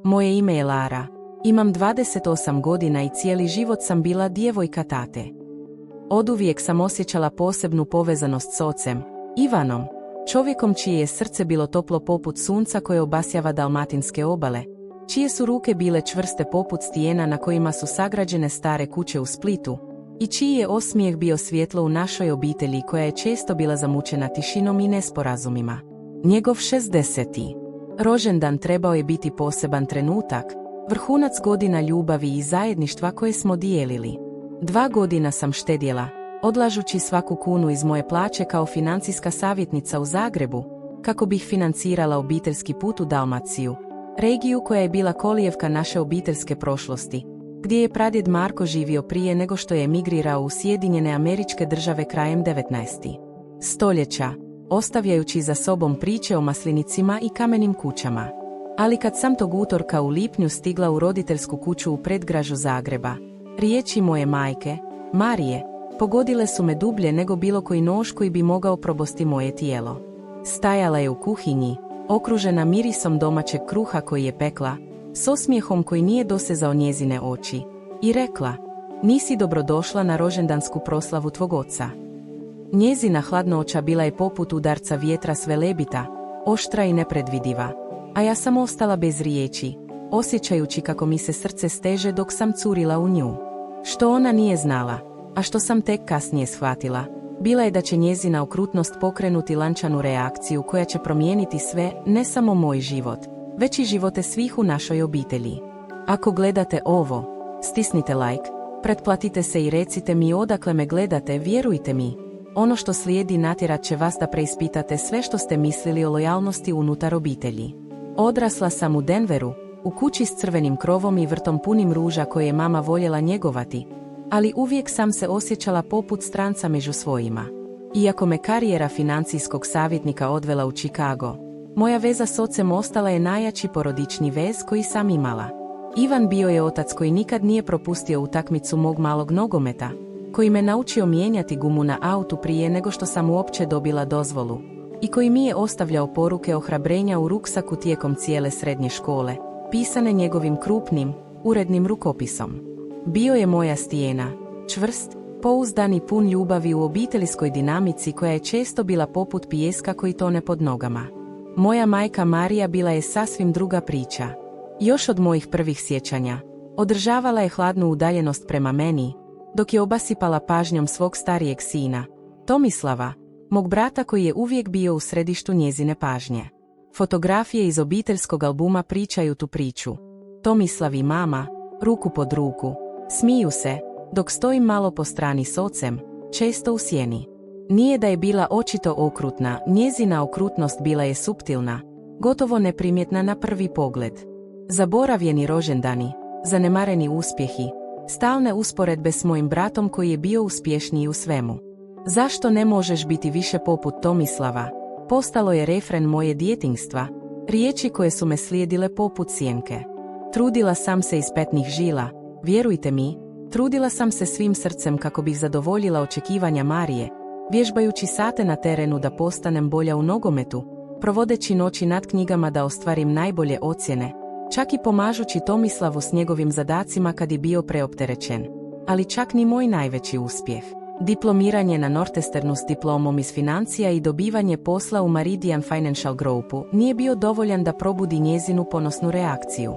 Moje ime je Lara. Imam 28 godina i cijeli život sam bila djevojka tate. Oduvijek sam osjećala posebnu povezanost s ocem, Ivanom, čovjekom čije je srce bilo toplo poput sunca koje obasjava dalmatinske obale, čije su ruke bile čvrste poput stijena na kojima su sagrađene stare kuće u Splitu, i čiji je osmijeh bio svjetlo u našoj obitelji koja je često bila zamučena tišinom i nesporazumima. Njegov 60. rođendan trebao je biti poseban trenutak, vrhunac godina ljubavi i zajedništva koje smo dijelili. 2 godine sam štedjela, odlažući svaku kunu iz moje plaće kao financijska savjetnica u Zagrebu, kako bih financirala obiteljski put u Dalmaciju, regiju koja je bila kolijevka naše obiteljske prošlosti, gdje je pradjed Marko živio prije nego što je emigrirao u Sjedinjene Američke Države krajem 19. stoljeća, ostavljajući za sobom priče o maslinicima i kamenim kućama. Ali kad sam tog utorka u lipnju stigla u roditeljsku kuću u predgražu Zagreba, riječi moje majke, Marije, pogodile su me dublje nego bilo koji nož koji bi mogao probosti moje tijelo. Stajala je u kuhinji, okružena mirisom domaćeg kruha koji je pekla, s osmijehom koji nije dosezao njezine oči, i rekla: "Nisi dobrodošla na rođendansku proslavu tvog oca." Njezina hladnoća bila je poput udarca vjetra s Velebita, oštra i nepredvidiva, a ja sam ostala bez riječi, osjećajući kako mi se srce steže dok sam curila u nju. Što ona nije znala, a što sam tek kasnije shvatila, bila je da će njezina okrutnost pokrenuti lančanu reakciju koja će promijeniti sve, ne samo moj život, već i živote svih u našoj obitelji. Ako gledate ovo, stisnite like, pretplatite se i recite mi odakle me gledate, vjerujte mi. Ono što slijedi natjerat će vas da preispitate sve što ste mislili o lojalnosti unutar obitelji. Odrasla sam u Denveru, u kući s crvenim krovom i vrtom punim ruža koje je mama voljela njegovati, ali uvijek sam se osjećala poput stranca među svojima. Iako me karijera financijskog savjetnika odvela u Chicago, moja veza s ocem ostala je najjači porodični vez koji sam imala. Ivan bio je otac koji nikad nije propustio utakmicu mog malog nogometa, koji me naučio mijenjati gumu na autu prije nego što sam uopće dobila dozvolu, i koji mi je ostavljao poruke ohrabrenja u ruksaku tijekom cijele srednje škole, pisane njegovim krupnim, urednim rukopisom. Bio je moja stijena, čvrst, pouzdan i pun ljubavi u obiteljskoj dinamici koja je često bila poput pijeska koji tone pod nogama. Moja majka Marija bila je sasvim druga priča. Još od mojih prvih sjećanja, održavala je hladnu udaljenost prema meni, dok je obasipala pažnjom svog starijeg sina, Tomislava, mog brata koji je uvijek bio u središtu njezine pažnje. Fotografije iz obiteljskog albuma pričaju tu priču. Tomislav i mama, ruku pod ruku, smiju se, dok stojim malo po strani s ocem, često u sjeni. Nije da je bila očito okrutna, njezina okrutnost bila je suptilna, gotovo neprimjetna na prvi pogled. Zaboravljeni rođendani, zanemareni uspjehi, stalne usporedbe s mojim bratom koji je bio uspješniji u svemu. "Zašto ne možeš biti više poput Tomislava?" postalo je refren moje djetinjstva, riječi koje su me slijedile poput sjenke. Trudila sam se iz petnih žila, vjerujte mi, trudila sam se svim srcem kako bih zadovoljila očekivanja Marije, vježbajući sate na terenu da postanem bolja u nogometu, provodeći noći nad knjigama da ostvarim najbolje ocjene, čak i pomažući Tomislavu s njegovim zadacima kad je bio preopterećen. Ali čak ni moj najveći uspjeh, diplomiranje na Northesternu s diplomom iz financija i dobivanje posla u Meridian Financial Groupu, nije bio dovoljan da probudi njezinu ponosnu reakciju.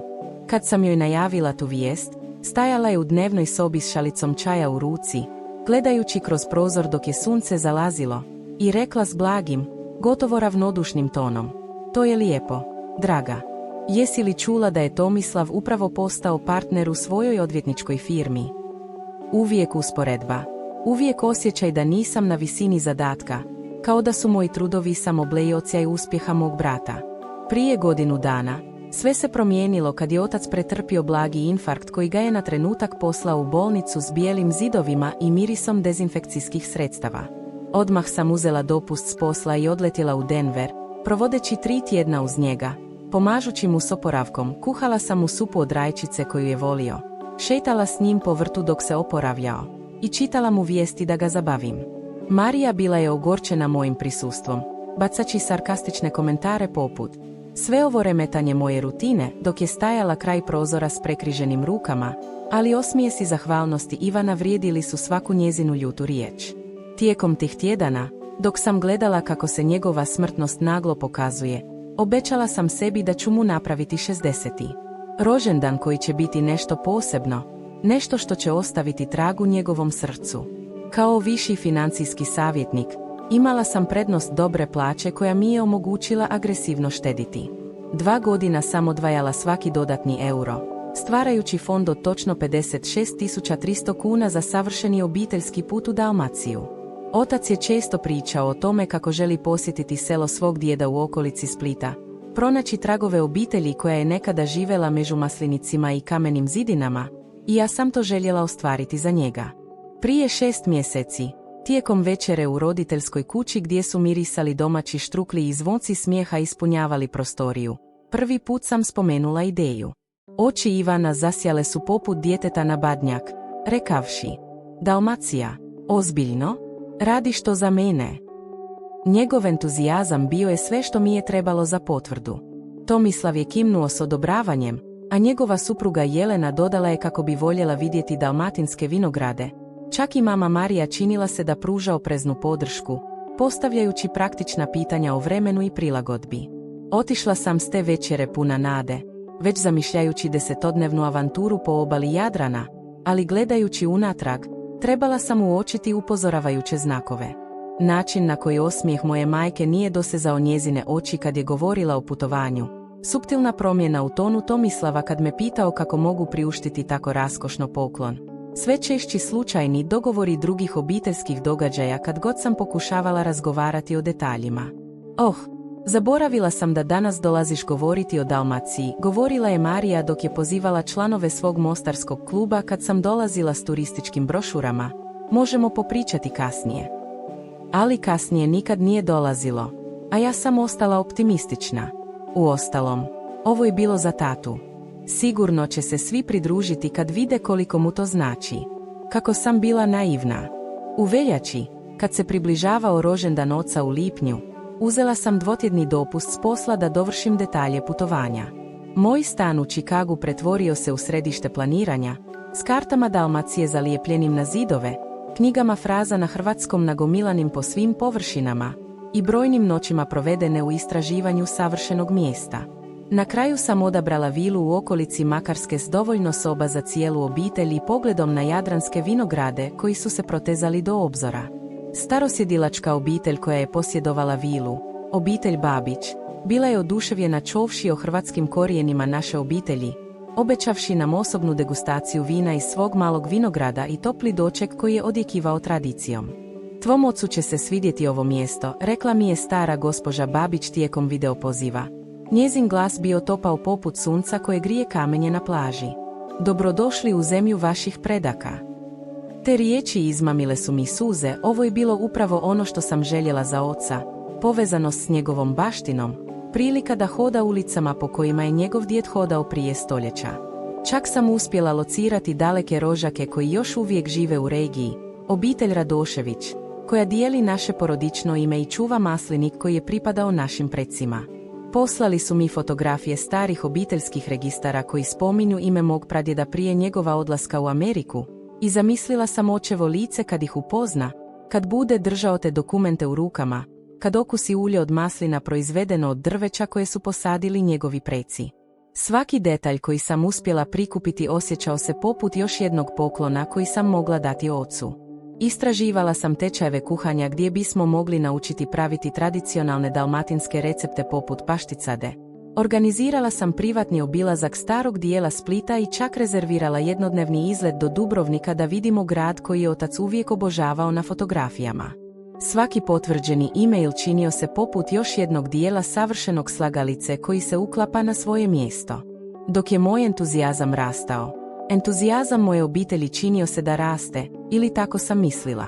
Kad sam joj najavila tu vijest, stajala je u dnevnoj sobi s šalicom čaja u ruci, gledajući kroz prozor dok je sunce zalazilo, i rekla s blagim, gotovo ravnodušnim tonom: "To je lijepo, draga. Jesi li čula da je Tomislav upravo postao partner u svojoj odvjetničkoj firmi?" Uvijek usporedba, uvijek osjećaj da nisam na visini zadatka, kao da su moji trudovi samo blejocijaj uspjeha mog brata. Prije godinu dana, sve se promijenilo kad je otac pretrpio blagi infarkt koji ga je na trenutak poslao u bolnicu s bijelim zidovima i mirisom dezinfekcijskih sredstava. Odmah sam uzela dopust s posla i odletjela u Denver, provodeći 3 tjedna uz njega, pomažući mu s oporavkom. Kuhala sam mu supu od rajčice koju je volio, šetala s njim po vrtu dok se oporavljao i čitala mu vijesti da ga zabavim. Marija bila je ogorčena mojim prisustvom, bacaći sarkastične komentare poput: Sve ovo remetanje moje rutine, dok je stajala kraj prozora s prekriženim rukama, ali osmijesi zahvalnosti Ivana vrijedili su svaku njezinu ljutu riječ. Tijekom tih tjedana, dok sam gledala kako se njegova smrtnost naglo pokazuje, obećala sam sebi da ću mu napraviti 60. rođendan koji će biti nešto posebno, nešto što će ostaviti trag u njegovom srcu. Kao viši financijski savjetnik, imala sam prednost dobre plaće koja mi je omogućila agresivno štediti. 2 godina sam odvajala svaki dodatni euro, stvarajući fond od točno 56.300 kuna za savršeni obiteljski put u Dalmaciju. Otac je često pričao o tome kako želi posjetiti selo svog djeda u okolici Splita, pronaći tragove obitelji koja je nekada živela među maslinicima i kamenim zidinama, i ja sam to željela ostvariti za njega. Prije 6 mjeseci, tijekom večere u roditeljskoj kući gdje su mirisali domaći štrukli i zvonci smijeha ispunjavali prostoriju, prvi put sam spomenula ideju. Oči Ivana zasjale su poput djeteta na badnjak, rekavši: Dalmacija, ozbiljno? Radiš to za mene? Njegov entuzijazam bio je sve što mi je trebalo za potvrdu. Tomislav je kimnuo s odobravanjem, a njegova supruga Jelena dodala je kako bi voljela vidjeti dalmatinske vinograde. Čak i mama Marija činila se da pruža opreznu podršku, postavljajući praktična pitanja o vremenu i prilagodbi. Otišla sam s te večere puna nade, već zamišljajući 10-dnevnu avanturu po obali Jadrana, ali gledajući unatrag, trebala sam uočiti upozoravajuće znakove. Način na koji osmijeh moje majke nije dosezao njezine oči kad je govorila o putovanju, suptilna promjena u tonu Tomislava kad me pitao kako mogu priuštiti tako raskošno poklon, sve češći slučajni dogovori drugih obiteljskih događaja kad god sam pokušavala razgovarati o detaljima. Zaboravila sam da danas dolaziš govoriti o Dalmaciji, govorila je Marija dok je pozivala članove svog mostarskog kluba kad sam dolazila s turističkim brošurama. Možemo popričati kasnije. Ali kasnije nikad nije dolazilo, a ja sam ostala optimistična. Uostalom, ovo je bilo za tatu. Sigurno će se svi pridružiti kad vide koliko mu to znači. Kako sam bila naivna. U veljači, kad se približavao rođendan oca u lipnju, uzela sam 2-tjedni dopust s posla da dovršim detalje putovanja. Moj stan u Chicagu pretvorio se u središte planiranja, s kartama Dalmacije zalijepljenim na zidove, knjigama fraza na hrvatskom nagomilanim po svim površinama i brojnim noćima provedene u istraživanju savršenog mjesta. Na kraju sam odabrala vilu u okolici Makarske s dovoljno soba za cijelu obitelj i pogledom na jadranske vinograde koji su se protezali do obzora. Starosjedilačka obitelj koja je posjedovala vilu, obitelj Babić, bila je oduševljena čuvši o hrvatskim korijenima naše obitelji, obećavši nam osobnu degustaciju vina iz svog malog vinograda i topli doček koji je odjekivao tradicijom. Tvom ocu će se svidjeti ovo mjesto, rekla mi je stara gospođa Babić tijekom videopoziva. Njezin glas bio topao poput sunca koje grije kamenje na plaži. Dobrodošli u zemlju vaših predaka. Te riječi izmamile su mi suze, ovo je bilo upravo ono što sam željela za oca, povezanost s njegovom baštinom, prilika da hoda ulicama po kojima je njegov djed hodao prije stoljeća. Čak sam uspjela locirati daleke rođake koji još uvijek žive u regiji, obitelj Radošević, koja dijeli naše porodično ime i čuva maslinik koji je pripadao našim predsima. Poslali su mi fotografije starih obiteljskih registara koji spominju ime mog pradjeda prije njegova odlaska u Ameriku, i zamislila sam očevo lice kad ih upozna, kad bude držao te dokumente u rukama, kad okusi ulje od maslina proizvedeno od drveća koje su posadili njegovi preci. Svaki detalj koji sam uspjela prikupiti osjećao se poput još jednog poklona koji sam mogla dati ocu. Istraživala sam tečajeve kuhanja gdje bismo mogli naučiti praviti tradicionalne dalmatinske recepte poput pašticade. Organizirala sam privatni obilazak starog dijela Splita i čak rezervirala jednodnevni izlet do Dubrovnika da vidimo grad koji je otac uvijek obožavao na fotografijama. Svaki potvrđeni e-mail činio se poput još jednog dijela savršenog slagalice koji se uklapa na svoje mjesto. Dok je moj entuzijazam rastao, entuzijazam moje obitelji činio se da raste, ili tako sam mislila.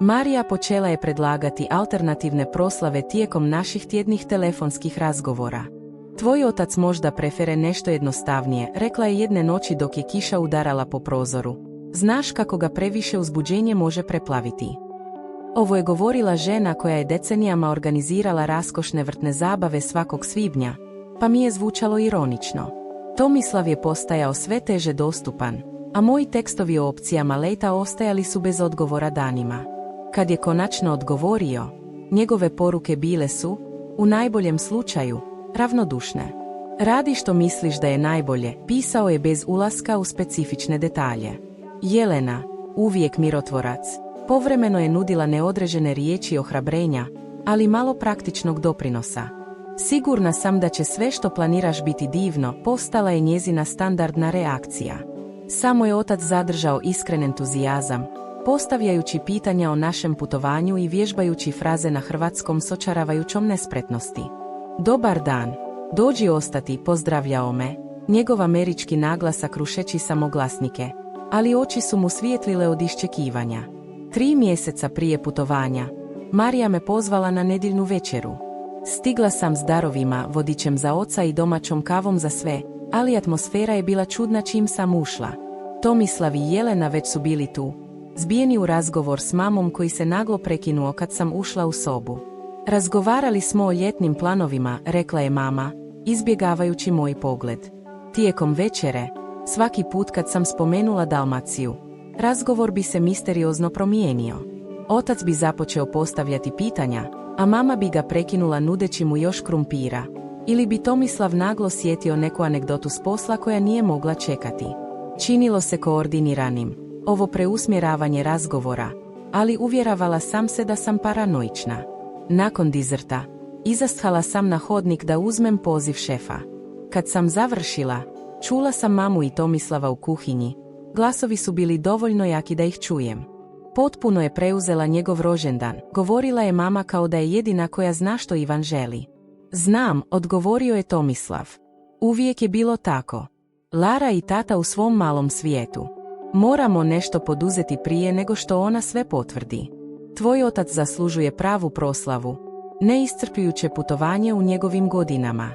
Marija počela je predlagati alternativne proslave tijekom naših tjednih telefonskih razgovora. Tvoj otac možda prefere nešto jednostavnije, rekla je jedne noći dok je kiša udarala po prozoru. Znaš kako ga previše uzbuđenje može preplaviti. Ovo je govorila žena koja je decenijama organizirala raskošne vrtne zabave svakog svibnja, pa mi je zvučalo ironično. Tomislav je postajao sve teže dostupan, a moji tekstovi o opcijama leta ostajali su bez odgovora danima. Kad je konačno odgovorio, njegove poruke bile su, u najboljem slučaju, ravnodušne. Radi što misliš da je najbolje, pisao je bez ulaska u specifične detalje. Jelena, uvijek mirotvorac, povremeno je nudila neodređene riječi ohrabrenja, ali malo praktičnog doprinosa. Sigurna sam da će sve što planiraš biti divno, postala je njezina standardna reakcija. Samo je otac zadržao iskren entuzijazam, postavljajući pitanja o našem putovanju i vježbajući fraze na hrvatskom s očaravajućom nespretnosti. Dobar dan, dođi ostati, pozdravljao me, njegov američki naglasak rušeći samoglasnike, ali oči su mu svijetlile od iščekivanja. 3 mjeseca prije putovanja, Marija me pozvala na nedjeljnu večeru. Stigla sam s darovima, vodičem za oca i domaćom kavom za sve, ali atmosfera je bila čudna čim sam ušla. Tomislav i Jelena već su bili tu, zbijeni u razgovor s mamom koji se naglo prekinuo kad sam ušla u sobu. Razgovarali smo o ljetnim planovima, rekla je mama, izbjegavajući moj pogled. Tijekom večere, svaki put kad sam spomenula Dalmaciju, razgovor bi se misteriozno promijenio. Otac bi započeo postavljati pitanja, a mama bi ga prekinula nudeći mu još krumpira, ili bi Tomislav naglo sjetio neku anegdotu s posla koja nije mogla čekati. Činilo se koordiniranim, ovo preusmjeravanje razgovora, ali uvjeravala sam se da sam paranoična. Nakon dizerta, izasthala sam na hodnik da uzmem poziv šefa. Kad sam završila, čula sam mamu i Tomislava u kuhinji, glasovi su bili dovoljno jaki da ih čujem. Potpuno je preuzela njegov rođendan, govorila je mama kao da je jedina koja zna što Ivan želi. Znam, odgovorio je Tomislav. Uvijek je bilo tako. Lara i tata u svom malom svijetu. Moramo nešto poduzeti prije nego što ona sve potvrdi. Tvoj otac zaslužuje pravu proslavu, neiscrpljujuće putovanje u njegovim godinama.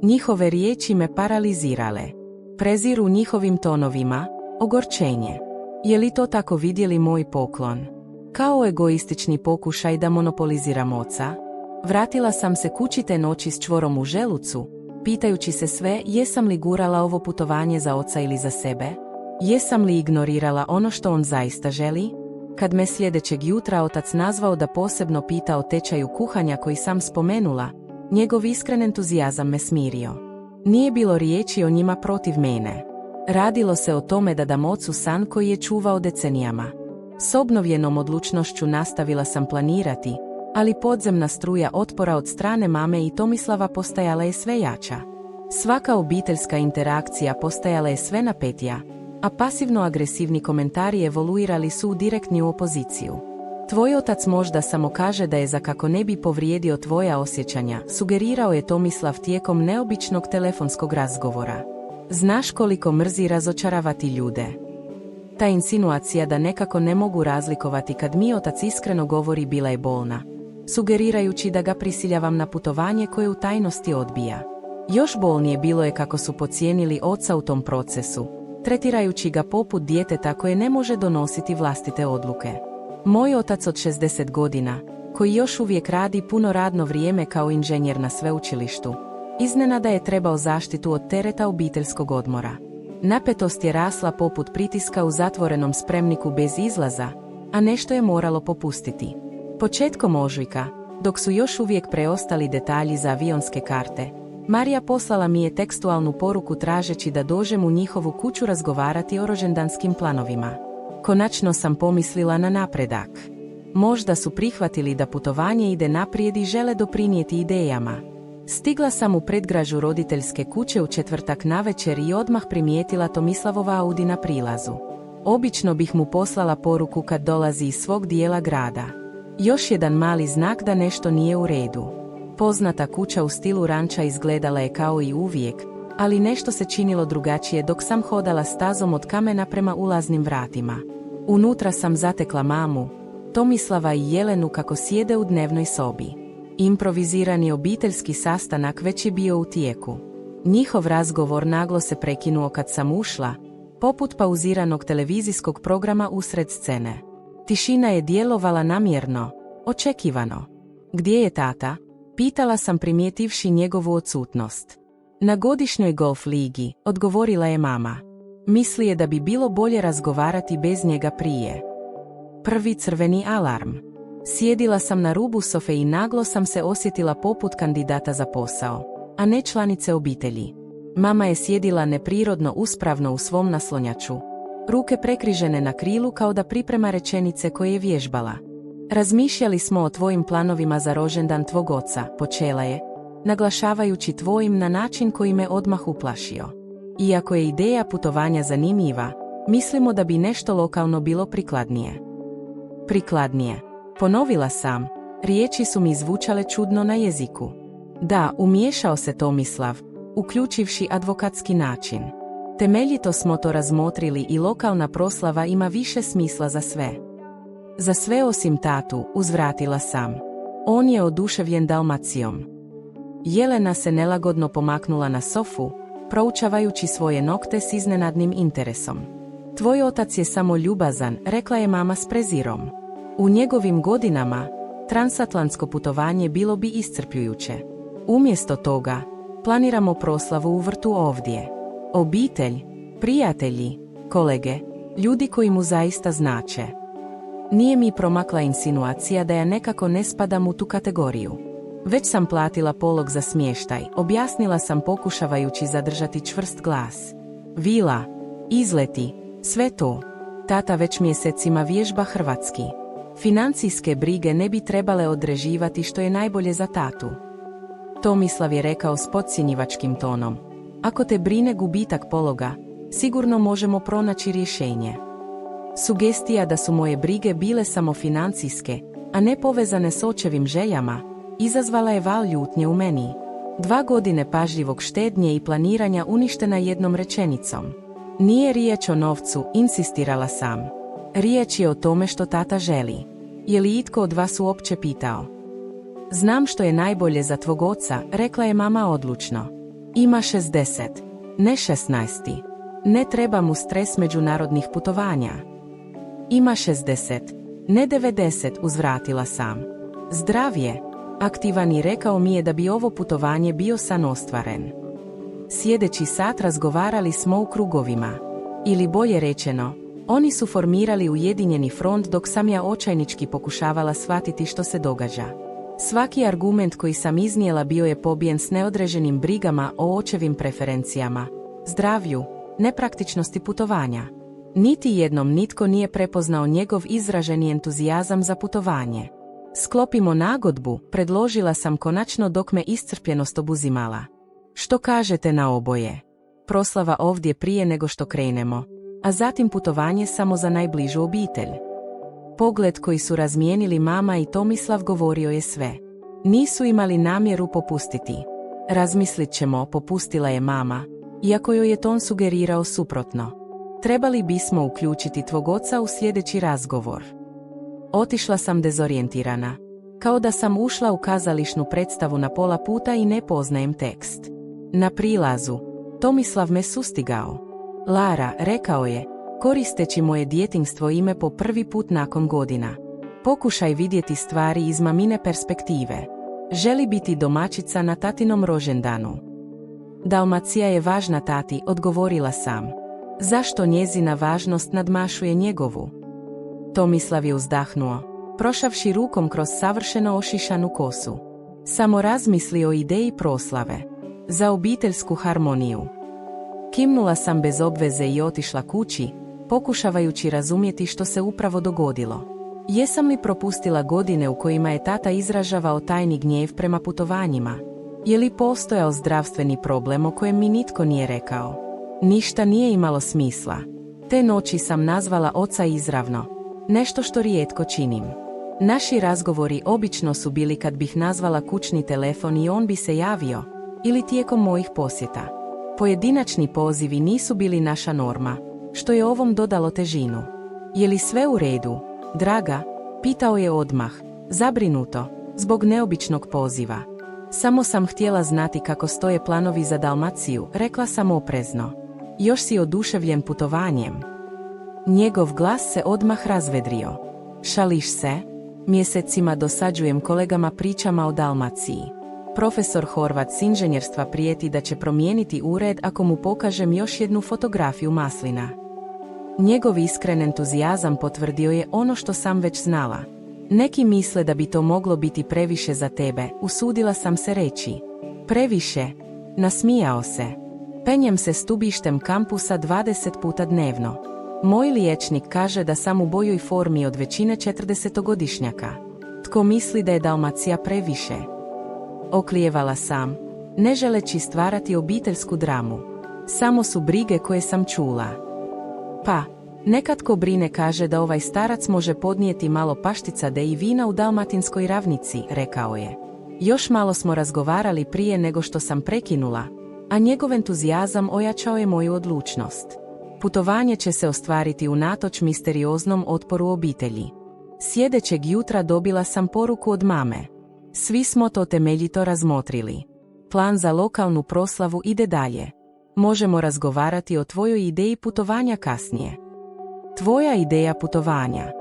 Njihove riječi me paralizirale. Prezir u njihovim tonovima, ogorčenje. Je li to tako vidjeli moj poklon? Kao egoistični pokušaj da monopoliziram oca? Vratila sam se kući te noći s čvorom u želucu, pitajući se sve jesam li gurala ovo putovanje za oca ili za sebe? Jesam li ignorirala ono što on zaista želi? Kad me sljedećeg jutra otac nazvao da posebno pita o tečaju kuhanja koji sam spomenula, njegov iskren entuzijazam me smirio. Nije bilo riječi o njima protiv mene. Radilo se o tome da dam ocu san koji je čuvao decenijama. S obnovljenom odlučnošću nastavila sam planirati, ali podzemna struja otpora od strane mame i Tomislava postajala je sve jača. Svaka obiteljska interakcija postajala je sve napetija, a pasivno-agresivni komentari evoluirali su u direktnu opoziciju. Tvoj otac možda samo kaže da je za kako ne bi povrijedio tvoja osjećanja, sugerirao je Tomislav tijekom neobičnog telefonskog razgovora. Znaš koliko mrzi razočaravati ljude. Ta insinuacija da nekako ne mogu razlikovati kad mi otac iskreno govori bila je bolna, sugerirajući da ga prisiljavam na putovanje koje u tajnosti odbija. Još bolnije bilo je kako su podcijenili oca u tom procesu, tretirajući ga poput djeteta koje ne može donositi vlastite odluke. Moj otac od 60 godina, koji još uvijek radi puno radno vrijeme kao inženjer na sveučilištu, iznenada je trebao zaštitu od tereta obiteljskog odmora. Napetost je rasla poput pritiska u zatvorenom spremniku bez izlaza, a nešto je moralo popustiti. Početkom ožujka, dok su još uvijek preostali detalji za avionske karte, Marija poslala mi je tekstualnu poruku tražeći da dođem u njihovu kuću razgovarati o rođendanskim planovima. Konačno sam pomislila na napredak. Možda su prihvatili da putovanje ide naprijed i žele doprinijeti idejama. Stigla sam u predgrađu roditeljske kuće u četvrtak navečer i odmah primijetila Tomislavova Audi na prilazu. Obično bih mu poslala poruku kad dolazi iz svog dijela grada. Još jedan mali znak da nešto nije u redu. Poznata kuća u stilu ranča izgledala je kao i uvijek, ali nešto se činilo drugačije dok sam hodala stazom od kamena prema ulaznim vratima. Unutra sam zatekla mamu, Tomislava i Jelenu kako sjede u dnevnoj sobi. Improvizirani obiteljski sastanak već je bio u tijeku. Njihov razgovor naglo se prekinuo kad sam ušla, poput pauziranog televizijskog programa usred scene. Tišina je djelovala namjerno, očekivano. Gdje je tata? Pitala sam primijetivši njegovu odsutnost. Na godišnjoj golf ligi, odgovorila je mama. Misli je da bi bilo bolje razgovarati bez njega prije. Prvi crveni alarm. Sjedila sam na rubu sofe i naglo sam se osjetila poput kandidata za posao, a ne članice obitelji. Mama je sjedila neprirodno uspravno u svom naslonjaču, ruke prekrižene na krilu kao da priprema rečenice koje je vježbala. Razmišljali smo o tvojim planovima za rođendan tvog oca, počela je, naglašavajući tvojim na način koji me odmah uplašio. Iako je ideja putovanja zanimljiva, mislimo da bi nešto lokalno bilo prikladnije. Prikladnije. Ponovila sam, riječi su mi zvučale čudno na jeziku. Da, umiješao se Tomislav, uključivši advokatski način. Temeljito smo to razmotrili i lokalna proslava ima više smisla za sve. Za sve osim tatu, uzvratila sam. On je oduševljen Dalmacijom. Jelena se nelagodno pomaknula na sofu, proučavajući svoje nokte s iznenadnim interesom. Tvoj otac je samo ljubazan, rekla je mama s prezirom. U njegovim godinama, transatlantsko putovanje bilo bi iscrpljujuće. Umjesto toga, planiramo proslavu u vrtu ovdje. Obitelj, prijatelji, kolege, ljudi koji mu zaista znače. Nije mi promakla insinuacija da ja nekako ne spadam u tu kategoriju. Već sam platila polog za smještaj, objasnila sam pokušavajući zadržati čvrst glas. Vila, izleti, sve to. Tata već mjesecima vježba hrvatski. Financijske brige ne bi trebale određivati što je najbolje za tatu. Tomislav je rekao s podcjenjivačkim tonom. Ako te brine gubitak pologa, sigurno možemo pronaći rješenje. Sugestija da su moje brige bile samo financijske, a ne povezane s očevim željama, izazvala je val ljutnje u meni. 2 godine pažljivog štednje i planiranja uništena jednom rečenicom. Nije riječ o novcu, insistirala sam. Riječ je o tome što tata želi. Je li itko od vas uopće pitao? Znam što je najbolje za tvog oca, rekla je mama odlučno. Ima 60, ne 16. Ne treba mu stres međunarodnih putovanja. Ima 60, ne 90, uzvratila sam. Zdrav je, aktivan i rekao mi je da bi ovo putovanje bio san ostvaren. Sjedeći sat razgovarali smo u krugovima. Ili bolje rečeno, oni su formirali ujedinjeni front dok sam ja očajnički pokušavala shvatiti što se događa. Svaki argument koji sam iznijela bio je pobijen s neodređenim brigama o očevim preferencijama, zdravlju, nepraktičnosti putovanja. Niti jednom nitko nije prepoznao njegov izraženi entuzijazam za putovanje. Sklopimo nagodbu, predložila sam konačno dok me iscrpljenost obuzimala. Što kažete na oboje? Proslava ovdje prije nego što krenemo, a zatim putovanje samo za najbližu obitelj. Pogled koji su razmijenili mama i Tomislav govorio je sve. Nisu imali namjeru popustiti. Razmislit ćemo, popustila je mama, iako joj je ton sugerirao suprotno. Trebali bismo uključiti tvog oca u sljedeći razgovor. Otišla sam dezorijentirana, kao da sam ušla u kazališnu predstavu na pola puta i ne poznajem tekst. Na prilazu, Tomislav me sustigao. Lara, rekao je, koristeći moje djetinjstvo ime po prvi put nakon godina. Pokušaj vidjeti stvari iz mamine perspektive. Želi biti domaćica na tatinom rođendanu. Dalmacija je važna tati, odgovorila sam. Zašto njezina važnost nadmašuje njegovu? Tomislav je uzdahnuo, prošavši rukom kroz savršeno ošišanu kosu. Samo razmisli o ideji proslave. Za obiteljsku harmoniju. Kimnula sam bez obveze i otišla kući, pokušavajući razumjeti što se upravo dogodilo. Jesam li propustila godine u kojima je tata izražavao tajni gnjev prema putovanjima? Je li postojao zdravstveni problem o kojem mi nitko nije rekao? Ništa nije imalo smisla. Te noći sam nazvala oca izravno. Nešto što rijetko činim. Naši razgovori obično su bili kad bih nazvala kućni telefon i on bi se javio, ili tijekom mojih posjeta. Pojedinačni pozivi nisu bili naša norma, što je ovom dodalo težinu. Je li sve u redu, draga? Pitao je odmah, zabrinuto, zbog neobičnog poziva. Samo sam htjela znati kako stoje planovi za Dalmaciju, rekla sam oprezno. Još si oduševljen putovanjem? Njegov glas se odmah razvedrio. Šališ se? Mjesecima dosađujem kolegama pričama o Dalmaciji. Profesor Horvat s inženjerstva prijeti da će promijeniti ured ako mu pokažem još jednu fotografiju maslina. Njegov iskren entuzijazam potvrdio je ono što sam već znala. Neki misle da bi to moglo biti previše za tebe, usudila sam se reći. Previše? Nasmijao se. Penjem se stubištem kampusa 20 puta dnevno. Moj liječnik kaže da sam u boljoj formi od većine 40-godišnjaka. Tko misli da je Dalmacija previše? Oklijevala sam, ne želeći stvarati obiteljsku dramu. Samo su brige koje sam čula. Pa, nekad ko brine kaže da ovaj starac može podnijeti malo pašticade i vina u dalmatinskoj ravnici, rekao je. Još malo smo razgovarali prije nego što sam prekinula, a njegov entuzijazam ojačao je moju odlučnost. Putovanje će se ostvariti unatoč misterioznom otporu obitelji. Sljedećeg jutra dobila sam poruku od mame. Svi smo to temeljito razmotrili. Plan za lokalnu proslavu ide dalje. Možemo razgovarati o tvojoj ideji putovanja kasnije. Tvoja ideja putovanja.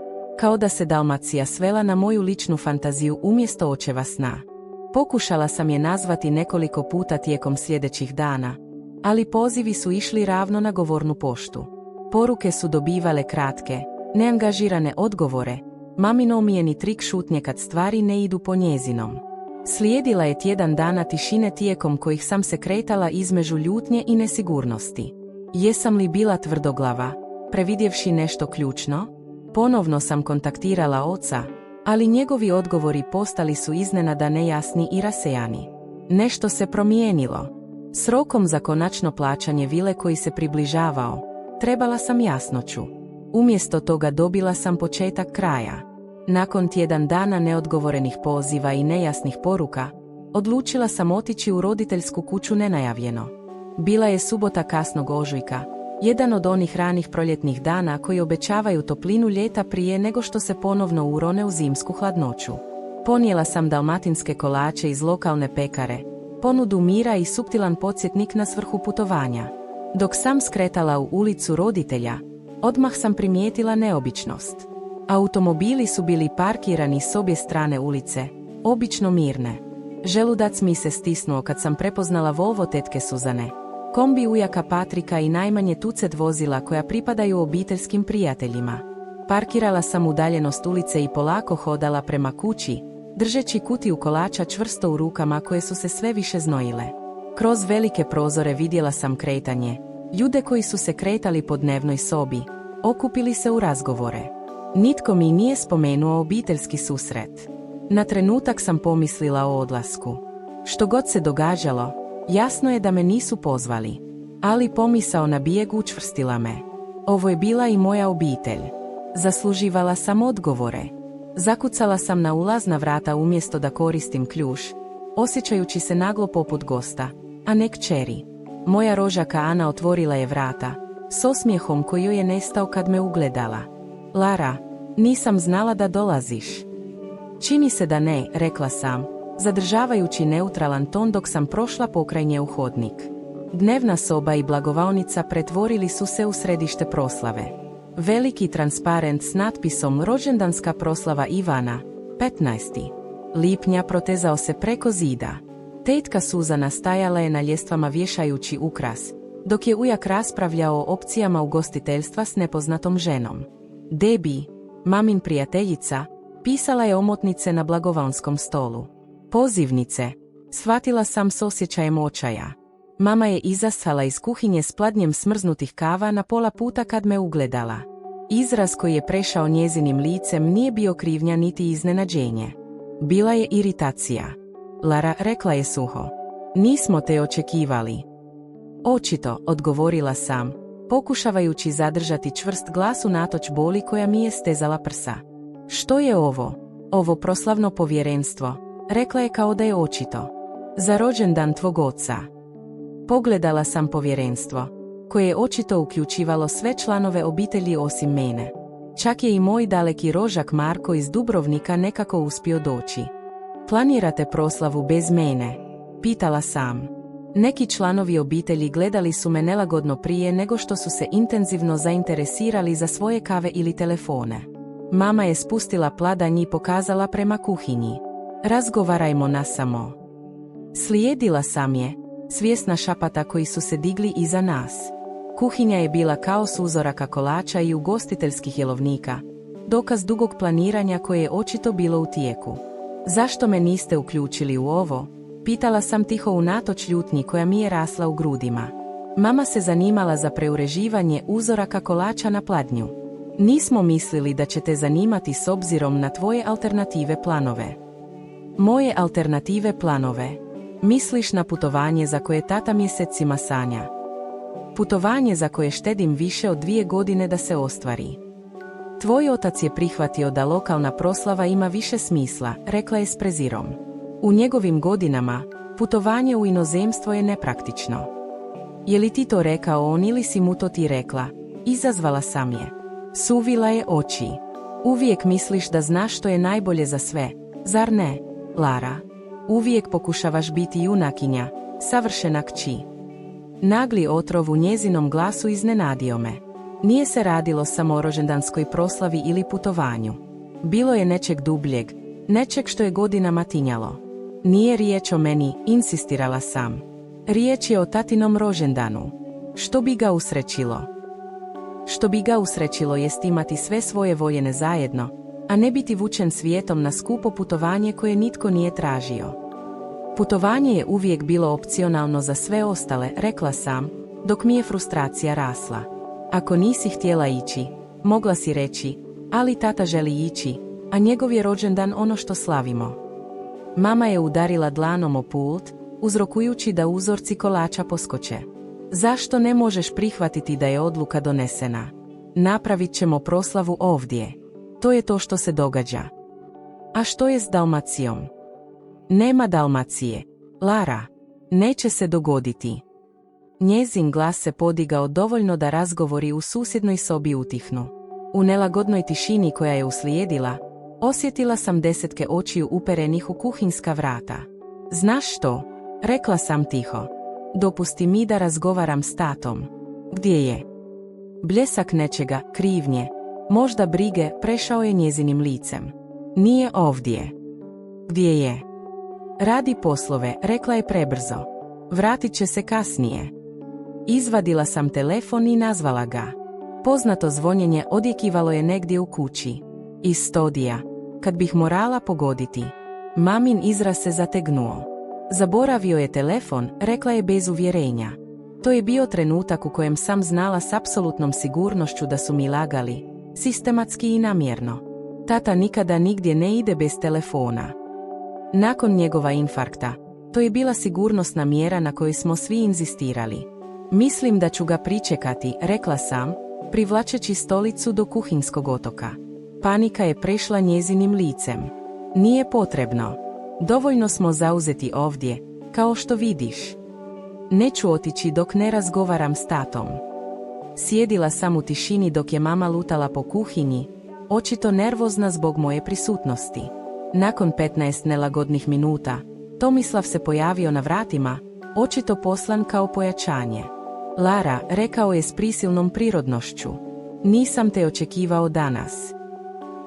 Kao da se Dalmacija svela na moju ličnu fantaziju umjesto očeva sna. Pokušala sam je nazvati nekoliko puta tijekom sljedećih dana, ali pozivi su išli ravno na govornu poštu. Poruke su dobivale kratke, neangažirane odgovore, mamino omiljeni trik šutnje kad stvari ne idu po njezinom. Slijedila je tjedan dana tišine tijekom kojih sam se kretala između ljutnje i nesigurnosti. Jesam li bila tvrdoglava, previdjevši nešto ključno? Ponovno sam kontaktirala oca, ali njegovi odgovori postali su iznenada nejasni i rasejani. Nešto se promijenilo. S rokom za konačno plaćanje vile koji se približavao, trebala sam jasnoću. Umjesto toga dobila sam početak kraja. Nakon tjedan dana neodgovorenih poziva i nejasnih poruka, odlučila sam otići u roditeljsku kuću nenajavljeno. Bila je subota kasnog ožujka, jedan od onih ranih proljetnih dana koji obećavaju toplinu ljeta prije nego što se ponovno urone u zimsku hladnoću. Ponijela sam dalmatinske kolače iz lokalne pekare, ponudu mira i suptilan podsjetnik na svrhu putovanja. Dok sam skretala u ulicu roditelja, odmah sam primijetila neobičnost. Automobili su bili parkirani s obje strane ulice, obično mirne. Želudac mi se stisnuo kad sam prepoznala Volvo tetke Suzane, kombi ujaka Patrika i najmanje tucet vozila koja pripadaju obiteljskim prijateljima. Parkirala sam udaljenost ulice i polako hodala prema kući, držeći kutiju kolača čvrsto u rukama koje su se sve više znojile. Kroz velike prozore vidjela sam kretanje, ljude koji su se kretali po dnevnoj sobi, okupili se u razgovore. Nitko mi nije spomenuo obiteljski susret. Na trenutak sam pomislila o odlasku. Što god se događalo, jasno je da me nisu pozvali. Ali pomisao na bijeg učvrstila me. Ovo je bila i moja obitelj. Zasluživala sam odgovore. Zakucala sam na ulazna vrata umjesto da koristim ključ, osjećajući se naglo poput gosta, a ne kćeri. Moja rođaka Ana otvorila je vrata, s osmijehom koji joj je nestao kad me ugledala. Lara, nisam znala da dolaziš. Čini se da ne, rekla sam, zadržavajući neutralan ton dok sam prošla pokraj nje u hodnik. Dnevna soba i blagovaonica pretvorili su se u središte proslave. Veliki transparent s natpisom rođendanska proslava Ivana, 15. lipnja protezao se preko zida. Tetka Suzana stajala je na ljestvama vješajući ukras, dok je ujak raspravljao o opcijama ugostiteljstva s nepoznatom ženom. Debi, mamin prijateljica, pisala je omotnice na blagovaonskom stolu. Pozivnice, shvatila sam s osjećajem očaja. Mama je izasala iz kuhinje s pladnjem smrznutih kava na pola puta kad me ugledala. Izraz koji je prešao njezinim licem nije bio krivnja niti iznenađenje. Bila je iritacija. Lara, rekla je suho. Nismo te očekivali. Očito, odgovorila sam, pokušavajući zadržati čvrst glas unatoč boli koja mi je stezala prsa. Što je ovo? Ovo proslavno povjerenstvo, rekla je kao da je očito. Za rođendan tvog oca. Pogledala sam povjerenstvo, koje je očito uključivalo sve članove obitelji osim mene. Čak je i moj daleki rođak Marko iz Dubrovnika nekako uspio doći. Planirate proslavu bez mene? Pitala sam. Neki članovi obitelji gledali su me nelagodno prije nego što su se intenzivno zainteresirali za svoje kave ili telefone. Mama je spustila pladanj i pokazala prema kuhinji. Razgovarajmo nasamo. Slijedila sam je, svjesna šapata koji su se digli iza nas. Kuhinja je bila kaos uzoraka kolača i ugostiteljskih jelovnika, dokaz dugog planiranja koje je očito bilo u tijeku. Zašto me niste uključili u ovo? Pitala sam tiho unatoč ljutnji koja mi je rasla u grudima. Mama se zanimala za preureživanje uzoraka kolača na pladnju. Nismo mislili da će te zanimati s obzirom na tvoje alternative planove. Moje alternative planove. Misliš na putovanje za koje tata mjesecima sanja. Putovanje za koje štedim više od 2 godine da se ostvari. Tvoj otac je prihvatio da lokalna proslava ima više smisla, rekla je s prezirom. U njegovim godinama, putovanje u inozemstvo je nepraktično. Je li ti to rekao on ili si mu to ti rekla? Izazvala sam je. Suvila je oči. Uvijek misliš da znaš što je najbolje za sve, zar ne, Lara? Uvijek pokušavaš biti junakinja, savršena kći. Nagli otrov u njezinom glasu iznenadio me. Nije se radilo samo o rođendanskoj proslavi ili putovanju. Bilo je nečeg dubljeg, nečeg što je godinama tinjalo. Nije riječ o meni, insistirala sam. Riječ je o tatinom rođendanu. Što bi ga usrećilo? Što bi ga usrećilo jest imati sve svoje voljene zajedno, a ne biti vučen svijetom na skupo putovanje koje nitko nije tražio. Putovanje je uvijek bilo opcionalno za sve ostale, rekla sam, dok mi je frustracija rasla. Ako nisi htjela ići, mogla si reći, ali tata želi ići, a njegov je rođendan ono što slavimo. Mama je udarila dlanom o pult, uzrokujući da uzorci kolača poskoče. Zašto ne možeš prihvatiti da je odluka donesena? Napravit ćemo proslavu ovdje. To je to što se događa. A što je s Dalmacijom? Nema Dalmacije, Lara. Neće se dogoditi. Njezin glas se podigao dovoljno da razgovori u susjednoj sobi utihnu. U nelagodnoj tišini koja je uslijedila, osjetila sam 10 očiju uperenih u kuhinjska vrata. Znaš što? Rekla sam tiho. Dopusti mi da razgovaram s tatom. Gdje je? Bljesak nečega, krivnje, možda brige, prešao je njezinim licem. Nije ovdje. Gdje je? Radi poslove, rekla je prebrzo. Vratit će se kasnije. Izvadila sam telefon i nazvala ga. Poznato zvonjenje odjekivalo je negdje u kući. Iz studija. Kad bih morala pogoditi. Mamin izraz se zategnuo. Zaboravio je telefon, rekla je bez uvjerenja. To je bio trenutak u kojem sam znala s apsolutnom sigurnošću da su mi lagali, sistematski i namjerno. Tata nikada nigdje ne ide bez telefona. Nakon njegova infarkta, to je bila sigurnosna mjera na kojoj smo svi inzistirali. Mislim da ću ga pričekati, rekla sam, privlačeći stolicu do kuhinjskog otoka. Panika je prešla njezinim licem. Nije potrebno. Dovoljno smo zauzeti ovdje, kao što vidiš. Neću otići dok ne razgovaram s tatom. Sjedila sam u tišini dok je mama lutala po kuhinji, očito nervozna zbog moje prisutnosti. Nakon 15 nelagodnih minuta, Tomislav se pojavio na vratima, očito poslan kao pojačanje. Lara, rekao je s prisilnom prirodnošću. Nisam te očekivao danas.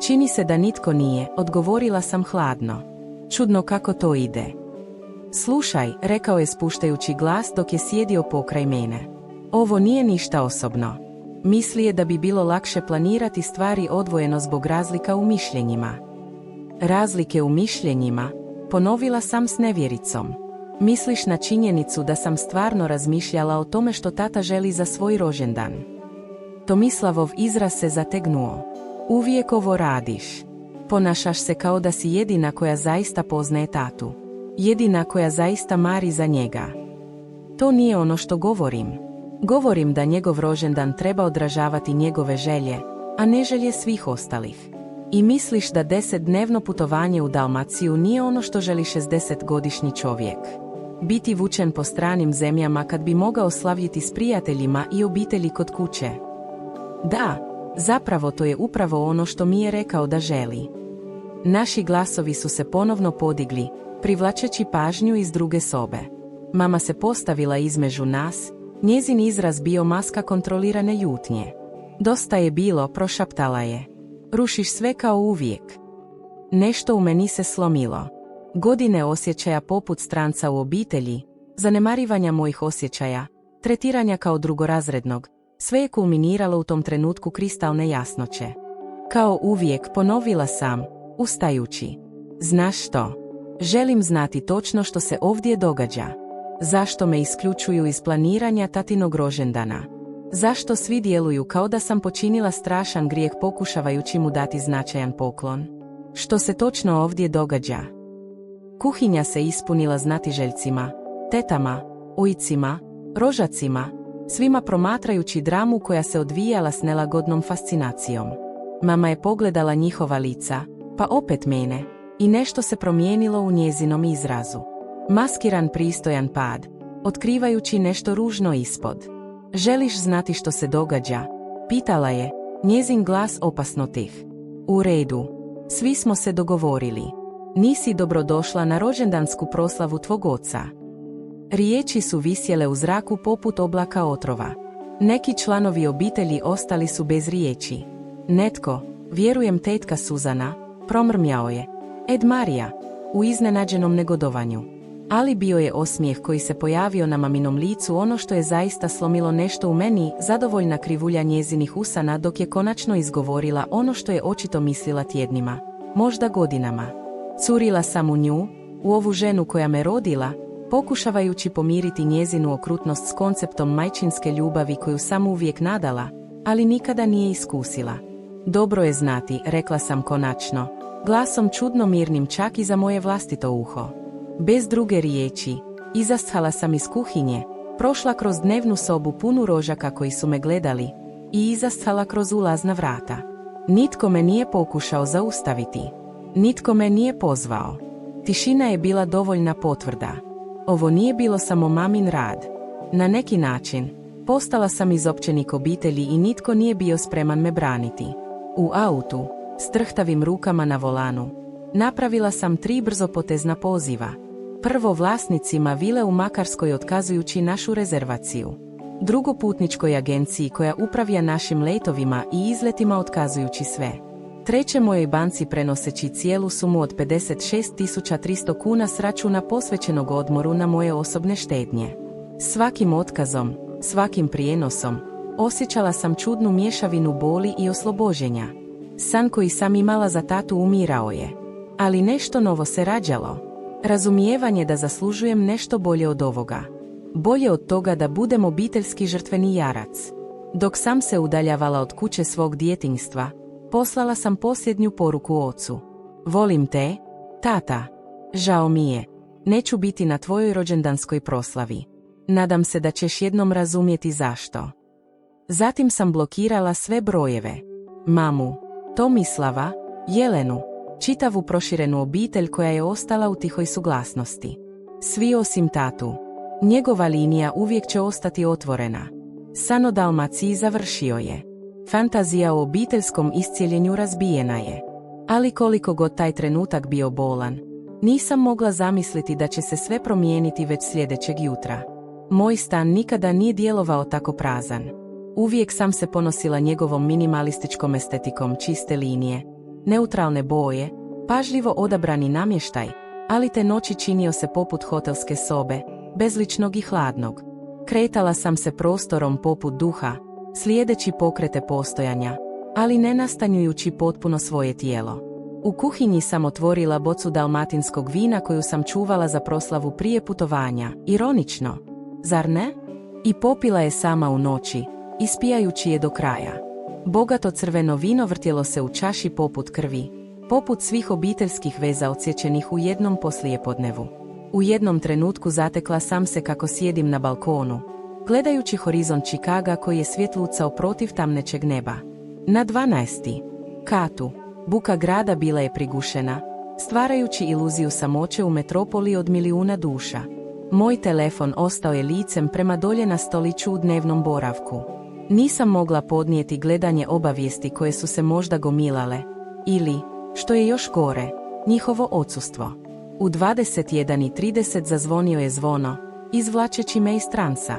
Čini se da nitko nije, odgovorila sam hladno. Čudno kako to ide. Slušaj, rekao je spuštajući glas dok je sjedio pokraj mene. Ovo nije ništa osobno. Misli je da bi bilo lakše planirati stvari odvojeno zbog razlika u mišljenjima. Razlike u mišljenjima, ponovila sam s nevjericom. Misliš na činjenicu da sam stvarno razmišljala o tome što tata želi za svoj rođendan. Tomislavov izraz se zategnuo. Uvijek ovo radiš. Ponašaš se kao da si jedina koja zaista poznaje tatu. Jedina koja zaista mari za njega. To nije ono što govorim. Govorim da njegov rođendan treba odražavati njegove želje, a ne želje svih ostalih. I misliš da 10-dnevno putovanje u Dalmaciju nije ono što želi 60-godišnji čovjek. Biti vučen po stranim zemljama kad bi mogao slaviti s prijateljima i obitelji kod kuće. Da, zapravo to je upravo ono što mi je rekao da želi. Naši glasovi su se ponovno podigli, privlačeći pažnju iz druge sobe. Mama se postavila između nas, njezin izraz bio maska kontrolirane ljutnje. Dosta je bilo, prošaptala je. Rušiš sve kao uvijek. Nešto u meni se slomilo. Godine osjećaja poput stranca u obitelji, zanemarivanja mojih osjećaja, tretiranja kao drugorazrednog, sve je kulminiralo u tom trenutku kristalne jasnoće. Kao uvijek ponovila sam, ustajući. Znaš što? Želim znati točno što se ovdje događa. Zašto me isključuju iz planiranja tatinog rođendana? Zašto svi djeluju kao da sam počinila strašan grijeh pokušavajući mu dati značajan poklon? Što se točno ovdje događa? Kuhinja se ispunila znatiželjcima, tetama, ujcima, rožacima, svima promatrajući dramu koja se odvijala s nelagodnom fascinacijom. Mama je pogledala njihova lica, pa opet mene, i nešto se promijenilo u njezinom izrazu. Maskiran pristojan pad, otkrivajući nešto ružno ispod. Želiš znati što se događa? Pitala je, njezin glas opasno tih. U redu. Svi smo se dogovorili. Nisi dobrodošla na rođendansku proslavu tvog oca. Riječi su visjele u zraku poput oblaka otrova. Neki članovi obitelji ostali su bez riječi. Netko, vjerujem tetka Suzana, promrmjao je. Ed Marija, u iznenađenom negodovanju. Ali bio je osmijeh koji se pojavio na maminom licu ono što je zaista slomilo nešto u meni, zadovoljna krivulja njezinih usana dok je konačno izgovorila ono što je očito mislila tjednima, možda godinama. Curila sam u nju, u ovu ženu koja me rodila, pokušavajući pomiriti njezinu okrutnost s konceptom majčinske ljubavi koju sam uvijek nadala, ali nikada nije iskusila. Dobro je znati, rekla sam konačno, glasom čudno mirnim čak i za moje vlastito uho. Bez druge riječi, izasthala sam iz kuhinje, prošla kroz dnevnu sobu punu rožaka koji su me gledali i izasthala kroz ulazna vrata. Nitko me nije pokušao zaustaviti. Nitko me nije pozvao. Tišina je bila dovoljna potvrda. Ovo nije bilo samo mamin rad. Na neki način, postala sam izopćenik obitelji i nitko nije bio spreman me braniti. U autu, s trhtavim rukama na volanu, napravila sam 3 brzopotezna poziva. Prvo vlasnicima vile u Makarskoj otkazujući našu rezervaciju. Drugo putničkoj agenciji koja upravlja našim letovima i izletima otkazujući sve. Treće mojoj banci prenoseći cijelu sumu od 56.300 kuna s računa posvećenog odmoru na moje osobne štednje. Svakim otkazom, svakim prijenosom, osjećala sam čudnu mješavinu boli i oslobođenja. San koji sam imala za tatu umirao je. Ali nešto novo se rađalo. Razumijevanje da zaslužujem nešto bolje od ovoga. Bolje od toga da budem obiteljski žrtveni jarac. Dok sam se udaljavala od kuće svog djetinjstva, poslala sam posljednju poruku ocu. Volim te, tata. Žao mi je. Neću biti na tvojoj rođendanskoj proslavi. Nadam se da ćeš jednom razumjeti zašto. Zatim sam blokirala sve brojeve. Mamu, Tomislava, Jelenu, čitavu proširenu obitelj koja je ostala u tihoj suglasnosti. Svi osim tatu. Njegova linija uvijek će ostati otvorena. San o Dalmaciji završio je. Fantazija o obiteljskom iscijeljenju razbijena je. Ali koliko god taj trenutak bio bolan, nisam mogla zamisliti da će se sve promijeniti već sljedećeg jutra. Moj stan nikada nije djelovao tako prazan. Uvijek sam se ponosila njegovom minimalističkom estetikom, čiste linije, neutralne boje, pažljivo odabrani namještaj, ali te noći činio se poput hotelske sobe, bezličnog i hladnog. Kretala sam se prostorom poput duha, slijedeći pokrete postojanja, ali ne nastanjujući potpuno svoje tijelo. U kuhinji sam otvorila bocu dalmatinskog vina koju sam čuvala za proslavu prije putovanja, ironično, zar ne? I popila je sama u noći, ispijajući je do kraja. Bogato crveno vino vrtjelo se u čaši poput krvi, poput svih obiteljskih veza odsječenih u jednom poslijepodnevu. U jednom trenutku zatekla sam se kako sjedim na balkonu, gledajući horizont Čikaga koji je svjetlucao protiv tamnećeg neba. Na 12. katu, buka grada bila je prigušena, stvarajući iluziju samoće u metropoli od milijuna duša. Moj telefon ostao je licem prema dolje na stoliću u dnevnom boravku. Nisam mogla podnijeti gledanje obavijesti koje su se možda gomilale, ili, što je još gore, njihovo odsustvo. U 21:30 zazvonio je zvono, izvlačeći me iz transa.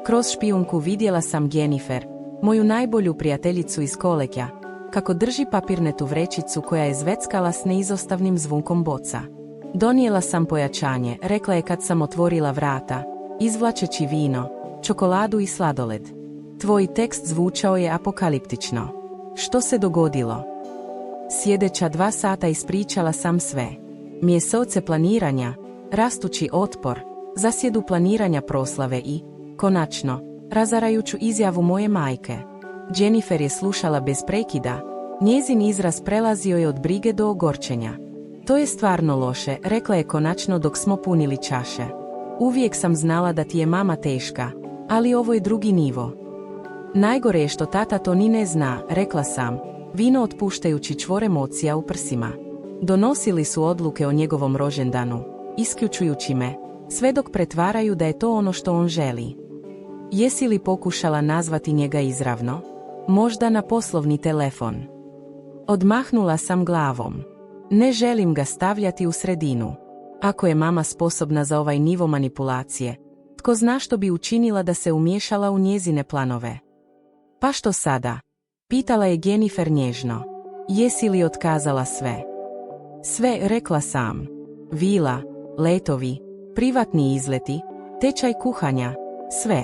Kroz špijunku vidjela sam Jennifer, moju najbolju prijateljicu iz kolekja, kako drži papirnetu vrećicu koja je zveckala s neizostavnim zvunkom boca. Donijela sam pojačanje, rekla je kad sam otvorila vrata, izvlačeći vino, čokoladu i sladoled. Tvoj tekst zvučao je apokaliptično. Što se dogodilo? Sjedeća 2 sata ispričala sam sve. Mjesece planiranja, rastući otpor, zasjedu planiranja proslave i, konačno, razarajuću izjavu moje majke. Jennifer je slušala bez prekida, njezin izraz prelazio je od brige do ogorčenja. To je stvarno loše, rekla je konačno dok smo punili čaše. Uvijek sam znala da ti je mama teška, ali ovo je drugi nivo. Najgore je što tata to ni ne zna, rekla sam, vino otpuštajući čvor emocija u prsima. Donosili su odluke o njegovom rođendanu, isključujući me, sve dok pretvaraju da je to ono što on želi. Jesi li pokušala nazvati njega izravno? Možda na poslovni telefon. Odmahnula sam glavom. Ne želim ga stavljati u sredinu. Ako je mama sposobna za ovaj nivo manipulacije, tko zna što bi učinila da se umiješala u njezine planove. Pa što sada? Pitala je Jennifer nježno. Jesi li otkazala sve? Sve, rekla sam. Vila, letovi, privatni izleti, tečaj kuhanja, sve.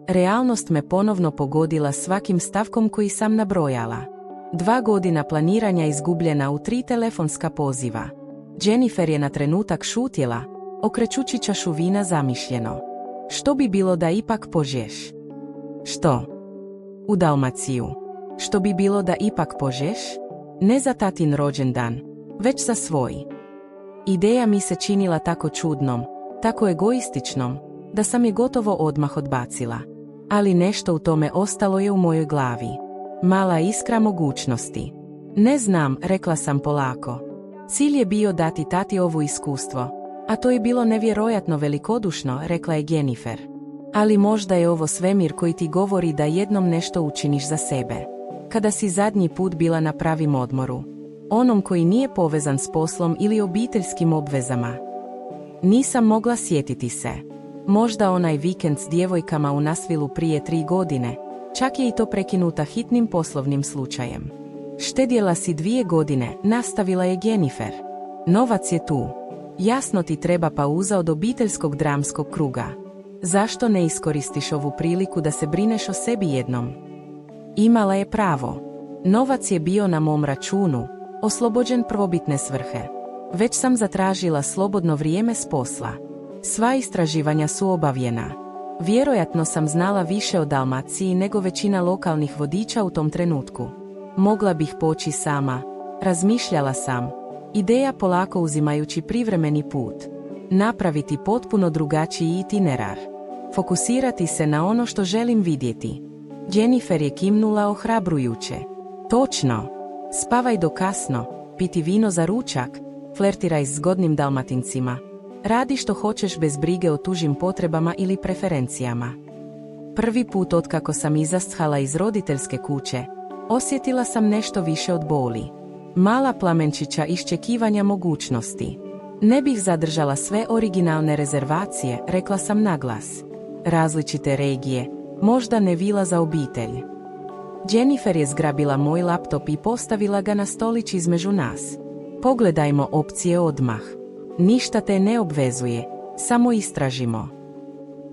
Realnost me ponovno pogodila svakim stavkom koji sam nabrojala. 2 godina planiranja izgubljena u 3 telefonska poziva. Jennifer je na trenutak šutjela, okrećući čašu vina zamišljeno. Što bi bilo da ipak požeš? Što? U Dalmaciju. Što bi bilo da ipak požeš? Ne za tatin rođendan, već za svoj. Ideja mi se činila tako čudnom, tako egoističnom, da sam je gotovo odmah odbacila. Ali nešto u tome ostalo je u mojoj glavi. Mala iskra mogućnosti. Ne znam, rekla sam polako. Cilj je bio dati tati ovo iskustvo, a to je bilo nevjerojatno velikodušno, rekla je Jennifer. Ali možda je ovo svemir koji ti govori da jednom nešto učiniš za sebe. Kada si zadnji put bila na pravim odmoru, onom koji nije povezan s poslom ili obiteljskim obvezama. Nisam mogla sjetiti se. Možda onaj vikend s djevojkama u Nashvillu prije 3 godine, čak je i to prekinuta hitnim poslovnim slučajem. Štedjela si 2 godine, nastavila je Jennifer. Novac je tu. Jasno ti treba pauza od obiteljskog dramskog kruga. Zašto ne iskoristiš ovu priliku da se brineš o sebi jednom? Imala je pravo. Novac je bio na mom računu, oslobođen prvobitne svrhe. Već sam zatražila slobodno vrijeme s posla. Sva istraživanja su obavljena. Vjerojatno sam znala više o Dalmaciji nego većina lokalnih vodiča u tom trenutku. Mogla bih poći sama, razmišljala sam. Ideja polako uzimajući privremeni put. Napraviti potpuno drugačiji itinerar. Fokusirati se na ono što želim vidjeti. Jennifer je kimnula ohrabrujuće. Točno. Spavaj do kasno, piti vino za ručak, flertiraj s zgodnim Dalmatincima. Radi što hoćeš bez brige o tužim potrebama ili preferencijama. Prvi put otkako sam izasthala iz roditeljske kuće, osjetila sam nešto više od boli. Mala plamenčića iščekivanja mogućnosti. Ne bih zadržala sve originalne rezervacije, rekla sam naglas. Različite regije, možda ne vila za obitelj. Jennifer je zgrabila moj laptop i postavila ga na stolić između nas. Pogledajmo opcije odmah. Ništa te ne obvezuje, samo istražimo.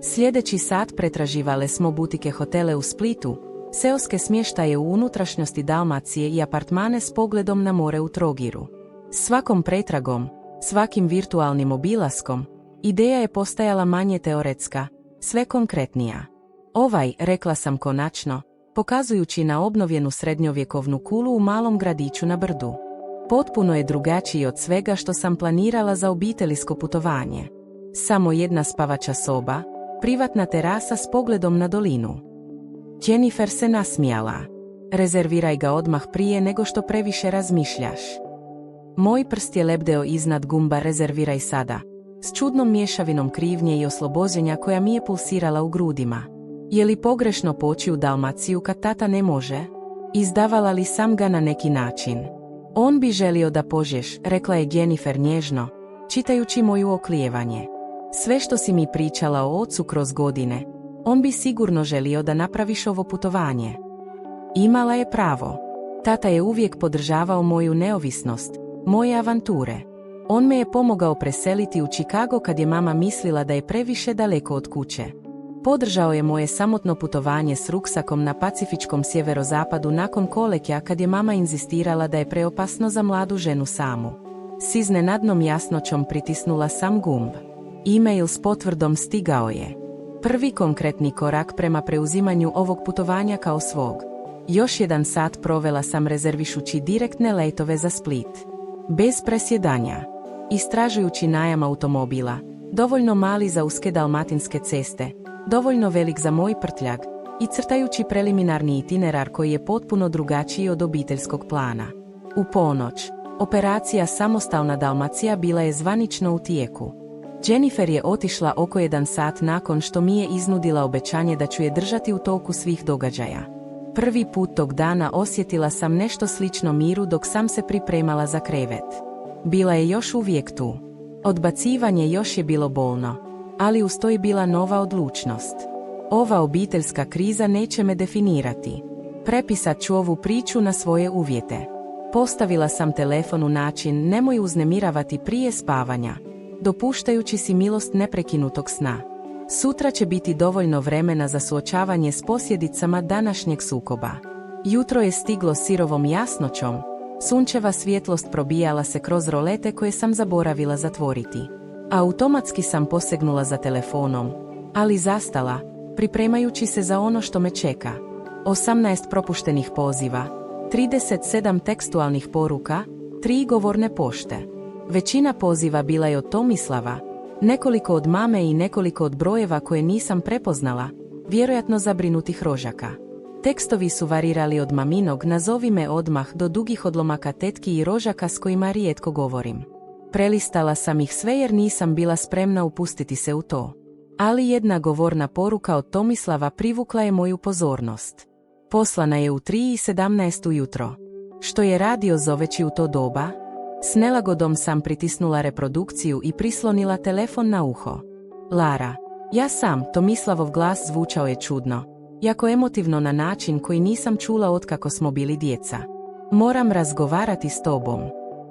Sljedeći sat pretraživale smo butike hotele u Splitu, seoske smještaje u unutrašnjosti Dalmacije i apartmane s pogledom na more u Trogiru. Svakom pretragom, svakim virtualnim obilaskom, ideja je postajala manje teoretska, sve konkretnija. Rekla sam konačno, pokazujući na obnovljenu srednjovjekovnu kulu u malom gradiću na brdu. Potpuno je drugačiji od svega što sam planirala za obiteljsko putovanje. Samo jedna spavača soba, privatna terasa s pogledom na dolinu. Jennifer se nasmijala. Rezerviraj ga odmah prije nego što previše razmišljaš. Moj prst je lebdeo iznad gumba rezerviraj sada, s čudnom mješavinom krivnje i oslobođenja koja mi je pulsirala u grudima. Je li pogrešno poći u Dalmaciju kad tata ne može? Izdavala li sam ga na neki način? On bi želio da požeš, rekla je Jennifer nježno, čitajući moju oklijevanje. Sve što si mi pričala o ocu kroz godine, on bi sigurno želio da napraviš ovo putovanje. Imala je pravo. Tata je uvijek podržavao moju neovisnost, moje avanture. On me je pomogao preseliti u Chicago kad je mama mislila da je previše daleko od kuće. Podržao je moje samotno putovanje s ruksakom na pacifičkom sjeverozapadu nakon kolekja kad je mama inzistirala da je preopasno za mladu ženu samu. S iznenadnom jasnoćom pritisnula sam gumb. E-mail s potvrdom stigao je. Prvi konkretni korak prema preuzimanju ovog putovanja kao svog. Još 1 sat provela sam rezervišući direktne letove za Split. Bez presjedanja. Istražujući najam automobila, dovoljno mali za uske dalmatinske ceste, dovoljno velik za moj prtljag, i crtajući preliminarni itinerar koji je potpuno drugačiji od obiteljskog plana. U ponoć, operacija Samostalna Dalmacija bila je zvanično u tijeku. Jennifer je otišla oko 1 sat nakon što mi je iznudila obećanje da ću je držati u toku svih događaja. Prvi put tog dana osjetila sam nešto slično miru dok sam se pripremala za krevet. Bila je još uvijek tu. Odbacivanje još je bilo bolno, ali uz to je bila nova odlučnost. Ova obiteljska kriza neće me definirati. Prepisat ću ovu priču na svoje uvjete. Postavila sam telefon u način nemoj uznemiravati prije spavanja, dopuštajući si milost neprekinutog sna. Sutra će biti dovoljno vremena za suočavanje s posljedicama današnjeg sukoba. Jutro je stiglo sirovom jasnoćom, sunčeva svjetlost probijala se kroz rolete koje sam zaboravila zatvoriti. Automatski sam posegnula za telefonom, ali zastala, pripremajući se za ono što me čeka. 18 propuštenih poziva, 37 tekstualnih poruka, 3 govorne pošte. Većina poziva bila je od Tomislava, nekoliko od mame i nekoliko od brojeva koje nisam prepoznala, vjerojatno zabrinutih rođaka. Tekstovi su varirali od maminog nazovi me odmah do dugih odlomaka tetki i rođaka s kojima rijetko govorim. Prelistala sam ih sve jer nisam bila spremna upustiti se u to. Ali jedna govorna poruka od Tomislava privukla je moju pozornost. Poslana je u 3:17 ujutro. Što je radio zoveći u to doba? S nelagodom sam pritisnula reprodukciju i prislonila telefon na uho. Lara, ja sam, Tomislavov glas zvučao je čudno, jako emotivno na način koji nisam čula otkako smo bili djeca. Moram razgovarati s tobom.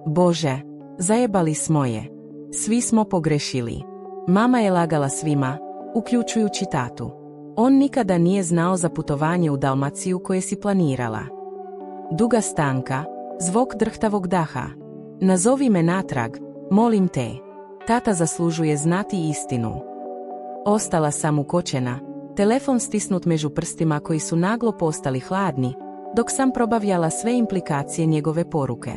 Bože, zajebali smo je. Svi smo pogrešili. Mama je lagala svima, uključujući tatu. On nikada nije znao za putovanje u Dalmaciju koje si planirala. Duga stanka, zvuk drhtavog daha. Nazovi me natrag, molim te. Tata zaslužuje znati istinu. Ostala sam ukočena, telefon stisnut među prstima koji su naglo postali hladni, dok sam probavljala sve implikacije njegove poruke.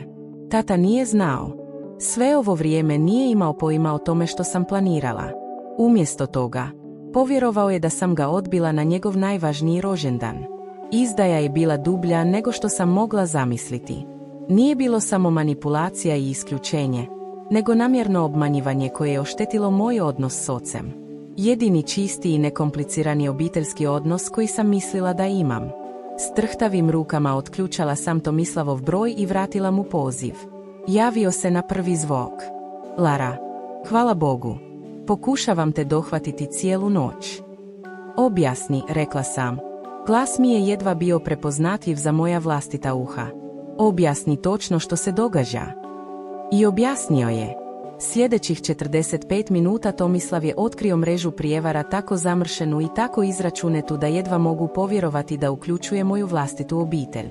Tata nije znao. Sve ovo vrijeme nije imao pojma o tome što sam planirala. Umjesto toga, povjerovao je da sam ga odbila na njegov najvažniji rođendan. Izdaja je bila dublja nego što sam mogla zamisliti. Nije bilo samo manipulacija i isključenje, nego namjerno obmanjivanje koje je oštetilo moj odnos s ocem. Jedini čisti i nekomplicirani obiteljski odnos koji sam mislila da imam. S trhtavim rukama otključala sam Tomislavov broj i vratila mu poziv. Javio se na prvi zvuk. Lara, hvala Bogu. Pokušavam te dohvatiti cijelu noć. Objasni, rekla sam. Glas mi je jedva bio prepoznatljiv za moja vlastita uha. Objasni točno što se događa. I objasnio je. Sljedećih 45 minuta Tomislav je otkrio mrežu prijevara tako zamršenu i tako izračunetu da jedva mogu povjerovati da uključuje moju vlastitu obitelj.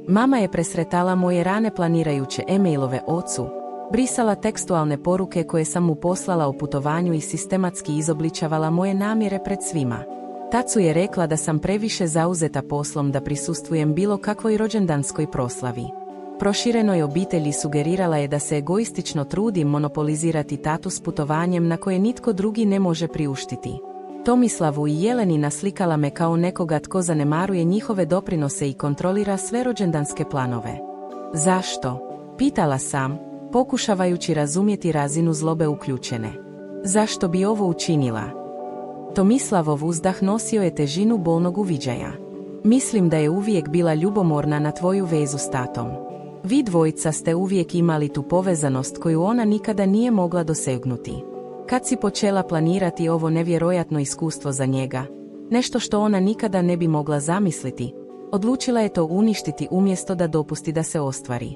Mama je presretala moje rane planirajuće e-mailove ocu, brisala tekstualne poruke koje sam mu poslala o putovanju i sistematski izobličavala moje namjere pred svima. Tacu je rekla da sam previše zauzeta poslom da prisustvujem bilo kakvoj rođendanskoj proslavi. Proširenoj obitelji sugerirala je da se egoistično trudim monopolizirati tatu s putovanjem na koje nitko drugi ne može priuštiti. Tomislavu i Jeleni naslikala me kao nekoga tko zanemaruje njihove doprinose i kontrolira sve rođendanske planove. Zašto? Pitala sam, pokušavajući razumjeti razinu zlobe uključene. Zašto bi ovo učinila? Tomislavov uzdah nosio je težinu bolnog uviđaja. Mislim da je uvijek bila ljubomorna na tvoju vezu s tatom. Vi dvojica ste uvijek imali tu povezanost koju ona nikada nije mogla dosegnuti. Kad si počela planirati ovo nevjerojatno iskustvo za njega, nešto što ona nikada ne bi mogla zamisliti, odlučila je to uništiti umjesto da dopusti da se ostvari.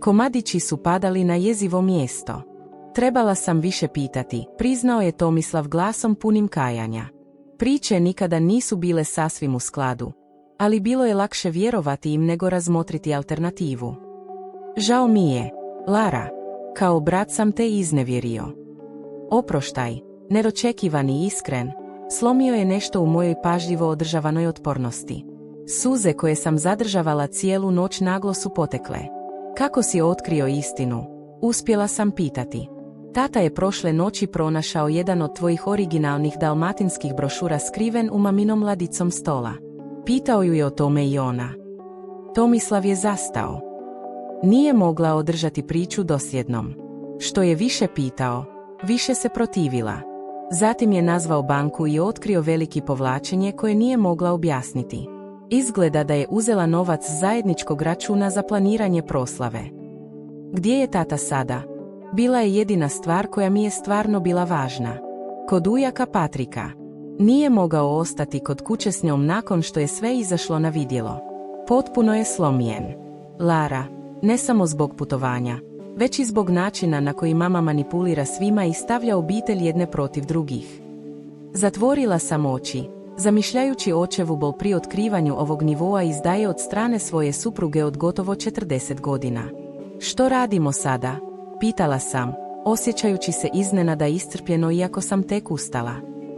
Komadići su padali na jezivo mjesto. Trebala sam više pitati, priznao je Tomislav glasom punim kajanja. Priče nikada nisu bile sasvim u skladu, ali bilo je lakše vjerovati im nego razmotriti alternativu. Žao mi je, Lara, kao brat sam te iznevjerio. Oproštaj, nedočekivan i iskren, slomio je nešto u mojoj pažljivo održavanoj otpornosti. Suze koje sam zadržavala cijelu noć naglo su potekle. Kako si otkrio istinu? Uspjela sam pitati. Tata je prošle noći pronašao jedan od tvojih originalnih dalmatinskih brošura skriven u maminom ladicom stola. Pitao ju je o tome i ona. Tomislav je zastao. Nije mogla održati priču dosljednom. Što je više pitao, više se protivila. Zatim je nazvao banku i otkrio veliki povlačenje koje nije mogla objasniti. Izgleda da je uzela novac s zajedničkog računa za planiranje proslave. Gdje je tata sada? Bila je jedina stvar koja mi je stvarno bila važna. Kod ujaka Patrika. Nije mogao ostati kod kuće s njom nakon što je sve izašlo na vidjelo. Potpuno je slomljen. Lara, ne samo zbog putovanja, već i zbog načina na koji mama manipulira svima i stavlja obitelj jedne protiv drugih. Zatvorila sam oči, zamišljajući očevu bol pri otkrivanju ovog nivoa izdaje od strane svoje supruge od gotovo 40 godina. Što radimo sada? Pitala sam, osjećajući se iznenada iscrpljeno iako sam tek ustala.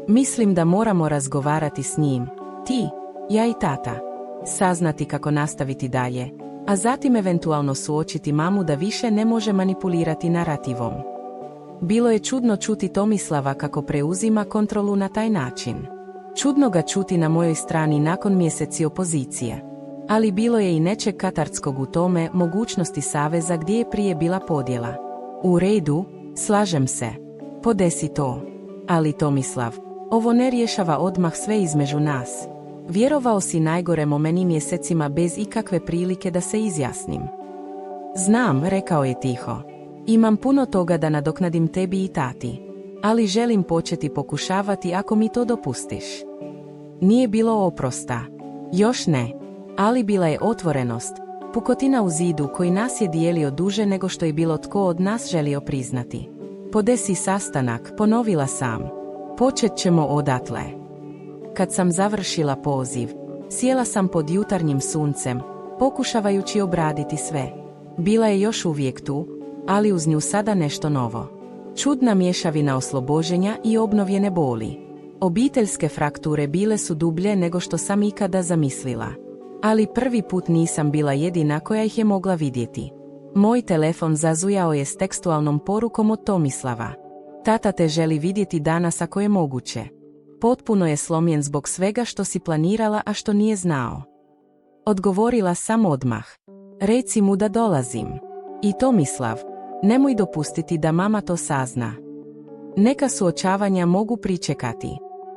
Mislim da moramo razgovarati s njim, ti, ja i tata. Saznati kako nastaviti dalje, a zatim eventualno suočiti mamu da više ne može manipulirati narativom. Bilo je čudno čuti Tomislava kako preuzima kontrolu na taj način. Čudno ga čuti na mojoj strani nakon mjeseci opozicije. Ali bilo je i nečeg katartskog u tome, mogućnosti saveza gdje je prije bila podjela. U redu, slažem se. Podesi to. Ali Tomislav, ovo ne rješava odmah sve između nas. Vjerovao si najgorem o meni mjesecima bez ikakve prilike da se izjasnim. Znam, rekao je tiho. Imam puno toga da nadoknadim tebi i tati. Ali želim početi pokušavati ako mi to dopustiš. Nije bilo oprosta. Još ne. Ali bila je otvorenost, pukotina u zidu koji nas je dijelio duže nego što je bilo tko od nas želio priznati. Podesi sastanak, ponovila sam. Počet ćemo odatle. Kad sam završila poziv, sjela sam pod jutarnjim suncem, pokušavajući obraditi sve. Bila je još uvijek tu, ali uz nju sada nešto novo. Čudna mješavina oslobođenja i obnovljene boli. Obiteljske frakture bile su dublje nego što sam ikada zamislila. Ali prvi put nisam bila jedina koja ih je mogla vidjeti. Moj telefon zazujao je s tekstualnom porukom od Tomislava. Tata te želi vidjeti danas ako je moguće. Potpuno je slomljen zbog svega što si planirala, a što nije znao. Odgovorila sam odmah. Reci mu da dolazim. I Tomislav, nemoj dopustiti da mama to sazna. Neka suočavanja mogu pričekati.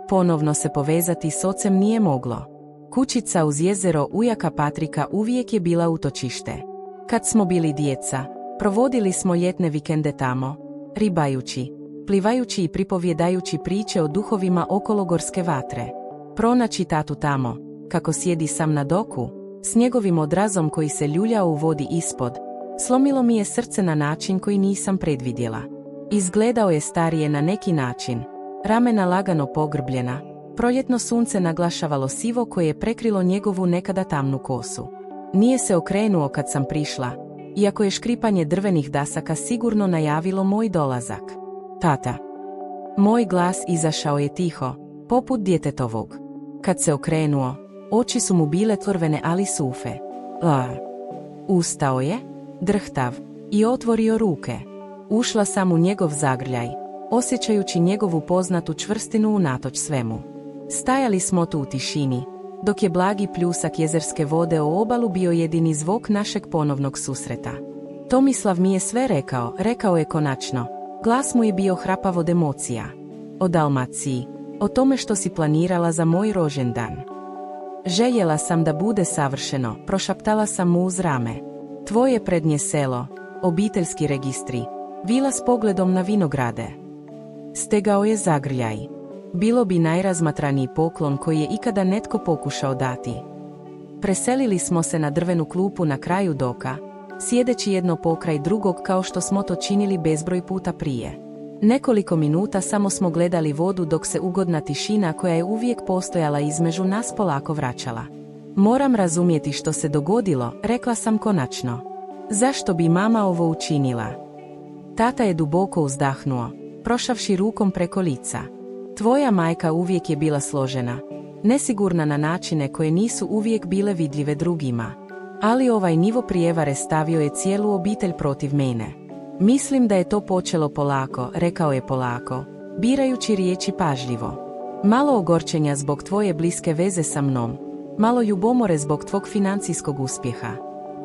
Ponovno se povezati s ocem nije moglo. Kućica uz jezero ujaka Patrika uvijek je bila utočište. Kad smo bili djeca, provodili smo ljetne vikende tamo, ribajući, plivajući i pripovjedajući priče o duhovima okolo gorske vatre. Pronaći tatu tamo, kako sjedi sam na doku, s njegovim odrazom koji se ljuljao u vodi ispod, slomilo mi je srce na način koji nisam predvidjela. Izgledao je starije na neki način, ramena lagano pogrbljena, proljetno sunce naglašavalo sivo koje je prekrilo njegovu nekada tamnu kosu. Nije se okrenuo kad sam prišla, iako je škripanje drvenih dasaka sigurno najavilo moj dolazak. Tata. Moj glas izašao je tiho, poput djetetovog. Kad se okrenuo, oči su mu bile tvrvene ali sufe. Ustao je, drhtav, i otvorio ruke. Ušla sam u njegov zagrljaj, osjećajući njegovu poznatu čvrstinu unatoč svemu. Stajali smo tu u tišini, dok je blagi pljusak jezerske vode o obalu bio jedini zvuk našeg ponovnog susreta. Tomislav mi je sve rekao je konačno. Glas mu je bio hrapav od emocija. O Dalmaciji, o tome što si planirala za moj rođendan. Željela sam da bude savršeno, prošaptala sam mu uz rame. Tvoje prednje selo, obiteljski registri, vila s pogledom na vinograde. Stegao je zagrljaj. Bilo bi najrazmatraniji poklon koji je ikada netko pokušao dati. Preselili smo se na drvenu klupu na kraju doka, sjedeći jedno pokraj drugog kao što smo to činili bezbroj puta prije. Nekoliko minuta samo smo gledali vodu dok se ugodna tišina koja je uvijek postojala između nas polako vraćala. Moram razumjeti što se dogodilo, rekla sam konačno. Zašto bi mama ovo učinila? Tata je duboko uzdahnuo, prošavši rukom preko lica. Tvoja majka uvijek je bila složena, nesigurna na načine koje nisu uvijek bile vidljive drugima. Ali ovaj nivo prijevare stavio je cijelu obitelj protiv mene. Mislim da je to počelo polako, rekao je polako, birajući riječi pažljivo. Malo ogorčenja zbog tvoje bliske veze sa mnom, malo ljubomore zbog tvog financijskog uspjeha.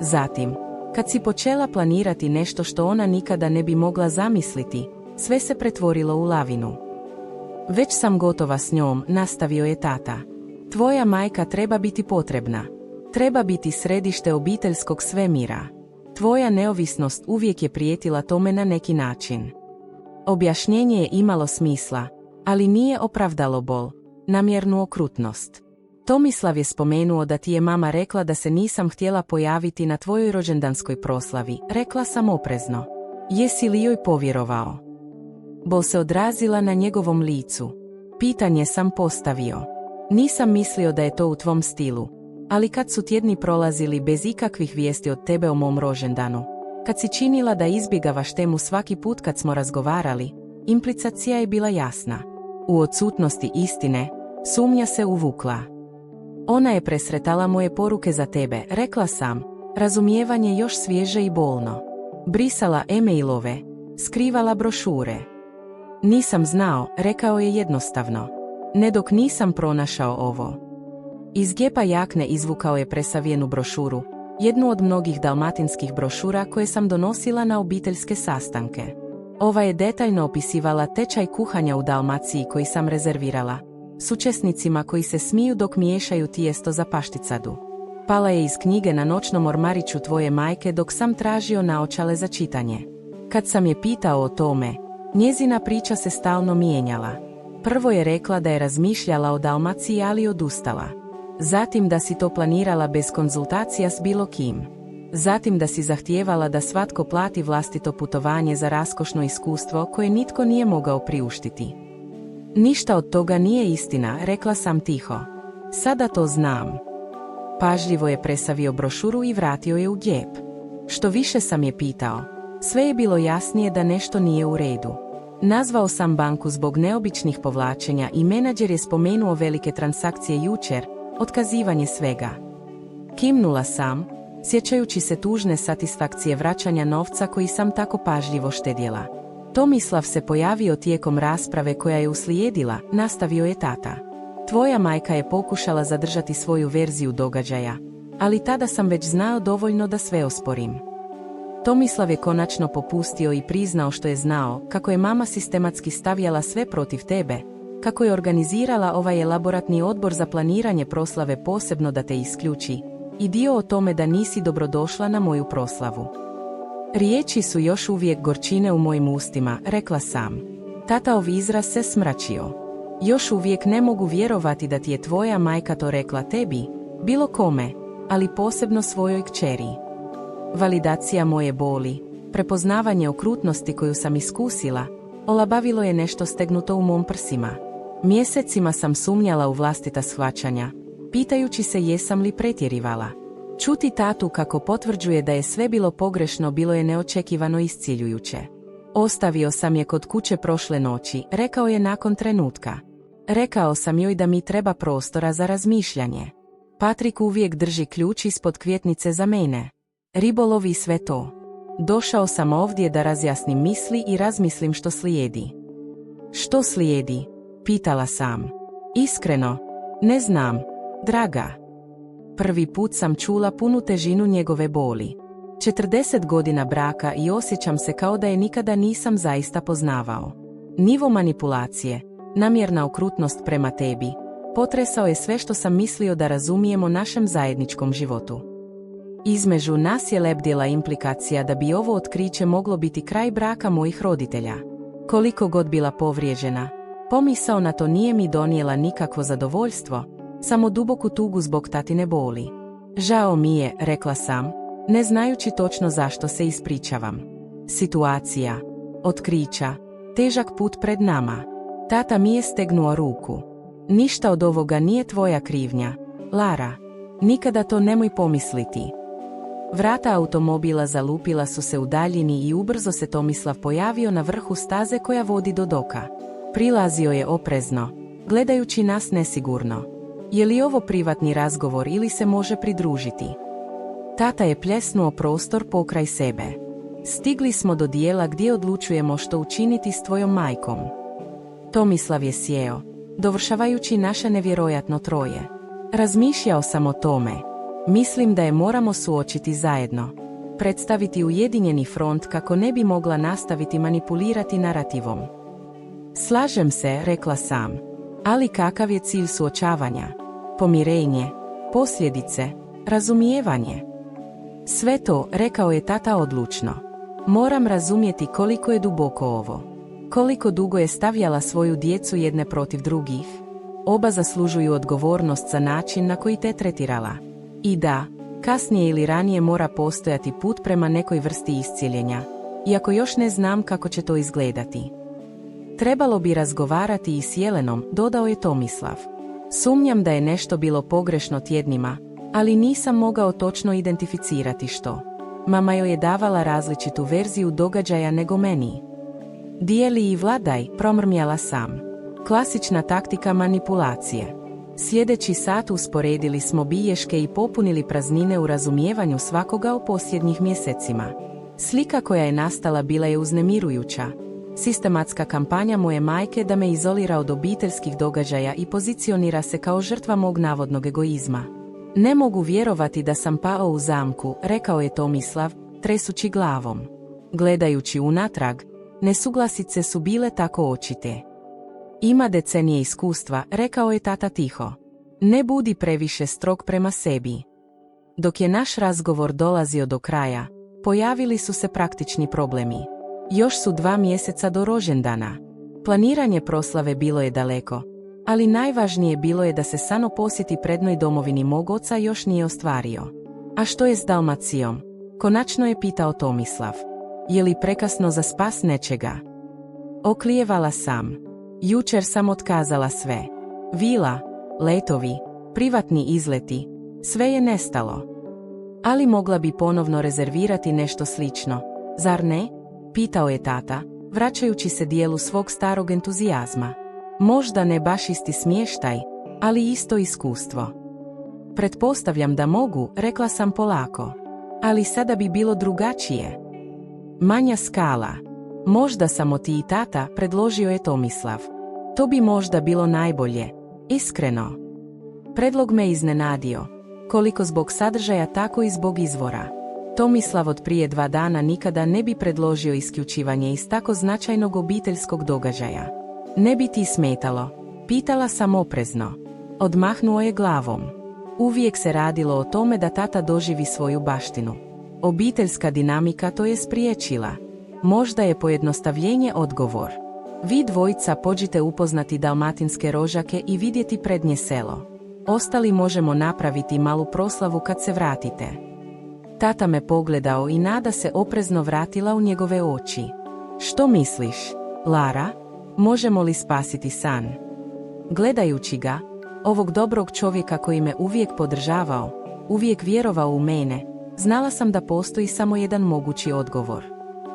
Zatim, kad si počela planirati nešto što ona nikada ne bi mogla zamisliti, sve se pretvorilo u lavinu. Već sam gotova s njom, nastavio je tata. Tvoja majka treba biti potrebna. Treba biti središte obiteljskog svemira. Tvoja neovisnost uvijek je prijetila tome na neki način. Objašnjenje je imalo smisla, ali nije opravdalo bol, namjernu okrutnost. Tomislav je spomenuo da ti je mama rekla da se nisam htjela pojaviti na tvojoj rođendanskoj proslavi, rekla sam oprezno. Jesi li joj povjerovao? Bol se odrazila na njegovom licu. Pitanje sam postavio. Nisam mislio da je to u tvom stilu, ali kad su tjedni prolazili bez ikakvih vijesti od tebe o mom rođendanu, kad si činila da izbjegavaš temu svaki put kad smo razgovarali, implikacija je bila jasna. U odsutnosti istine, sumnja se uvukla. Ona je presretala moje poruke za tebe, rekla sam, razumijevanje još svježe i bolno. Brisala e-mailove, skrivala brošure. Nisam znao, rekao je jednostavno. Ne dok nisam pronašao ovo. Iz džepa jakne izvukao je presavijenu brošuru, jednu od mnogih dalmatinskih brošura koje sam donosila na obiteljske sastanke. Ova je detaljno opisivala tečaj kuhanja u Dalmaciji koji sam rezervirala, s učesnicima koji se smiju dok miješaju tijesto za pašticadu. Pala je iz knjige na noćnom ormariću tvoje majke dok sam tražio naočale za čitanje. Kad sam je pitao o tome, njezina priča se stalno mijenjala. Prvo je rekla da je razmišljala o Dalmaciji ali odustala. Zatim da si to planirala bez konzultacija s bilo kim. Zatim da si zahtijevala da svatko plati vlastito putovanje za raskošno iskustvo koje nitko nije mogao priuštiti. Ništa od toga nije istina, rekla sam tiho. Sada to znam. Pažljivo je presavio brošuru i vratio je u džep. Što više sam je pitao, sve je bilo jasnije da nešto nije u redu. Nazvao sam banku zbog neobičnih povlačenja i menadžer je spomenuo velike transakcije jučer, otkazivanje svega. Kimnula sam, sjećajući se tužne satisfakcije vraćanja novca koji sam tako pažljivo štedjela. Tomislav se pojavio tijekom rasprave koja je uslijedila, nastavio je tata. Tvoja majka je pokušala zadržati svoju verziju događaja, ali tada sam već znao dovoljno da sve osporim. Tomislav je konačno popustio i priznao što je znao, kako je mama sistematski stavljala sve protiv tebe, kako je organizirala ovaj elaboratni odbor za planiranje proslave posebno da te isključi, i dio o tome da nisi dobrodošla na moju proslavu. Riječi su još uvijek gorčine u mojim ustima, rekla sam. Tataov izraz se smračio. Još uvijek ne mogu vjerovati da ti je tvoja majka to rekla tebi, bilo kome, ali posebno svojoj kćeri. Validacija moje boli, prepoznavanje okrutnosti koju sam iskusila, olabavilo je nešto stegnuto u mom prsima. Mjesecima sam sumnjala u vlastita shvaćanja, pitajući se jesam li pretjerivala. Čuti tatu kako potvrđuje da je sve bilo pogrešno bilo je neočekivano isciljujuće. Ostavio sam je kod kuće prošle noći, rekao je nakon trenutka. Rekao sam joj da mi treba prostora za razmišljanje. Patrik uvijek drži ključ ispod kvjetnice za mene. Ribolov i sve to. Došao sam ovdje da razjasnim misli i razmislim što slijedi. Što slijedi? Pitala sam. Iskreno, ne znam, draga. Prvi put sam čula punu težinu njegove boli. 40 godina braka i osjećam se kao da je nikada nisam zaista poznavao. Nivo manipulacije, namjerna okrutnost prema tebi, potresao je sve što sam mislio da razumijemo našem zajedničkom životu. Između nas je lebdjela implikacija da bi ovo otkriće moglo biti kraj braka mojih roditelja. Koliko god bila povrijeđena, pomisao na to nije mi donijela nikakvo zadovoljstvo, samo duboku tugu zbog tatine boli. Žao mi je, rekla sam, ne znajući točno zašto se ispričavam. Situacija, otkrića, težak put pred nama. Tata mi je stegnuo ruku. Ništa od ovoga nije tvoja krivnja, Lara. Nikada to nemoj pomisliti. Vrata automobila zalupila su se u daljini i ubrzo se Tomislav pojavio na vrhu staze koja vodi do doka. Prilazio je oprezno, gledajući nas nesigurno. Je li ovo privatni razgovor ili se može pridružiti? Tata je pljesnuo prostor pokraj sebe. Stigli smo do dijela gdje odlučujemo što učiniti s tvojom majkom. Tomislav je sjeo, dovršavajući naše nevjerojatno troje. Razmišljao sam o tome. Mislim da je moramo suočiti zajedno. Predstaviti ujedinjeni front kako ne bi mogla nastaviti manipulirati narativom. Slažem se, rekla sam. Ali kakav je cilj suočavanja? Pomirenje, posljedice, razumijevanje. Sve to, rekao je tata odlučno. Moram razumjeti koliko je duboko ovo. Koliko dugo je stavljala svoju djecu jedne protiv drugih. Oba zaslužuju odgovornost za način na koji te tretirala. I da, kasnije ili ranije mora postojati put prema nekoj vrsti iscjeljenja, iako još ne znam kako će to izgledati. Trebalo bi razgovarati i s Jelenom, dodao je Tomislav. Sumnjam da je nešto bilo pogrešno tjednima, ali nisam mogao točno identificirati što. Mama joj je davala različitu verziju događaja nego meni. Dijeli i vladaj, promrmjala sam. Klasična taktika manipulacije. Sljedeći sat usporedili smo bilješke i popunili praznine u razumijevanju svakoga o posljednjih mjesecima. Slika koja je nastala bila je uznemirujuća. Sistematska kampanja moje majke da me izolira od obiteljskih događaja i pozicionira se kao žrtva mog navodnog egoizma. Ne mogu vjerovati da sam pao u zamku, rekao je Tomislav, tresući glavom. Gledajući unatrag, nesuglasice su bile tako očite. Ima decenije iskustva, rekao je tata tiho. Ne budi previše strog prema sebi. Dok je naš razgovor dolazio do kraja, pojavili su se praktični problemi. Još su 2 mjeseca do rođendana. Planiranje proslave bilo je daleko, ali najvažnije bilo je da se Sano posjeti prednoj domovini mog oca još nije ostvario. A što je s Dalmacijom? Konačno je pitao Tomislav. Je li prekasno za spas nečega? Oklijevala sam. Jučer sam otkazala sve. Vila, letovi, privatni izleti, sve je nestalo. Ali mogla bi ponovno rezervirati nešto slično, zar ne? Pitao je tata, vraćajući se dijelu svog starog entuzijazma. Možda ne baš isti smještaj, ali isto iskustvo. Pretpostavljam da mogu, rekla sam polako. Ali sada bi bilo drugačije. Manja skala. Možda samo ti i tata, predložio je Tomislav. To bi možda bilo najbolje. Iskreno. Predlog me iznenadio. Koliko zbog sadržaja, tako i zbog izvora. Tomislav od prije 2 dana nikada ne bi predložio isključivanje iz tako značajnog obiteljskog događaja. Ne bi ti smetalo? Pitala sam oprezno. Odmahnuo je glavom. Uvijek se radilo o tome da tata doživi svoju baštinu. Obiteljska dinamika to je spriječila. Možda je pojednostavljenje odgovor. Vi dvojica pođite upoznati dalmatinske rožake i vidjeti prednje selo. Ostali možemo napraviti malu proslavu kad se vratite. Tata me pogledao i nada se oprezno vratila u njegove oči. Što misliš, Lara? Možemo li spasiti san? Gledajući ga, ovog dobrog čovjeka koji me uvijek podržavao, uvijek vjerovao u mene, znala sam da postoji samo jedan mogući odgovor.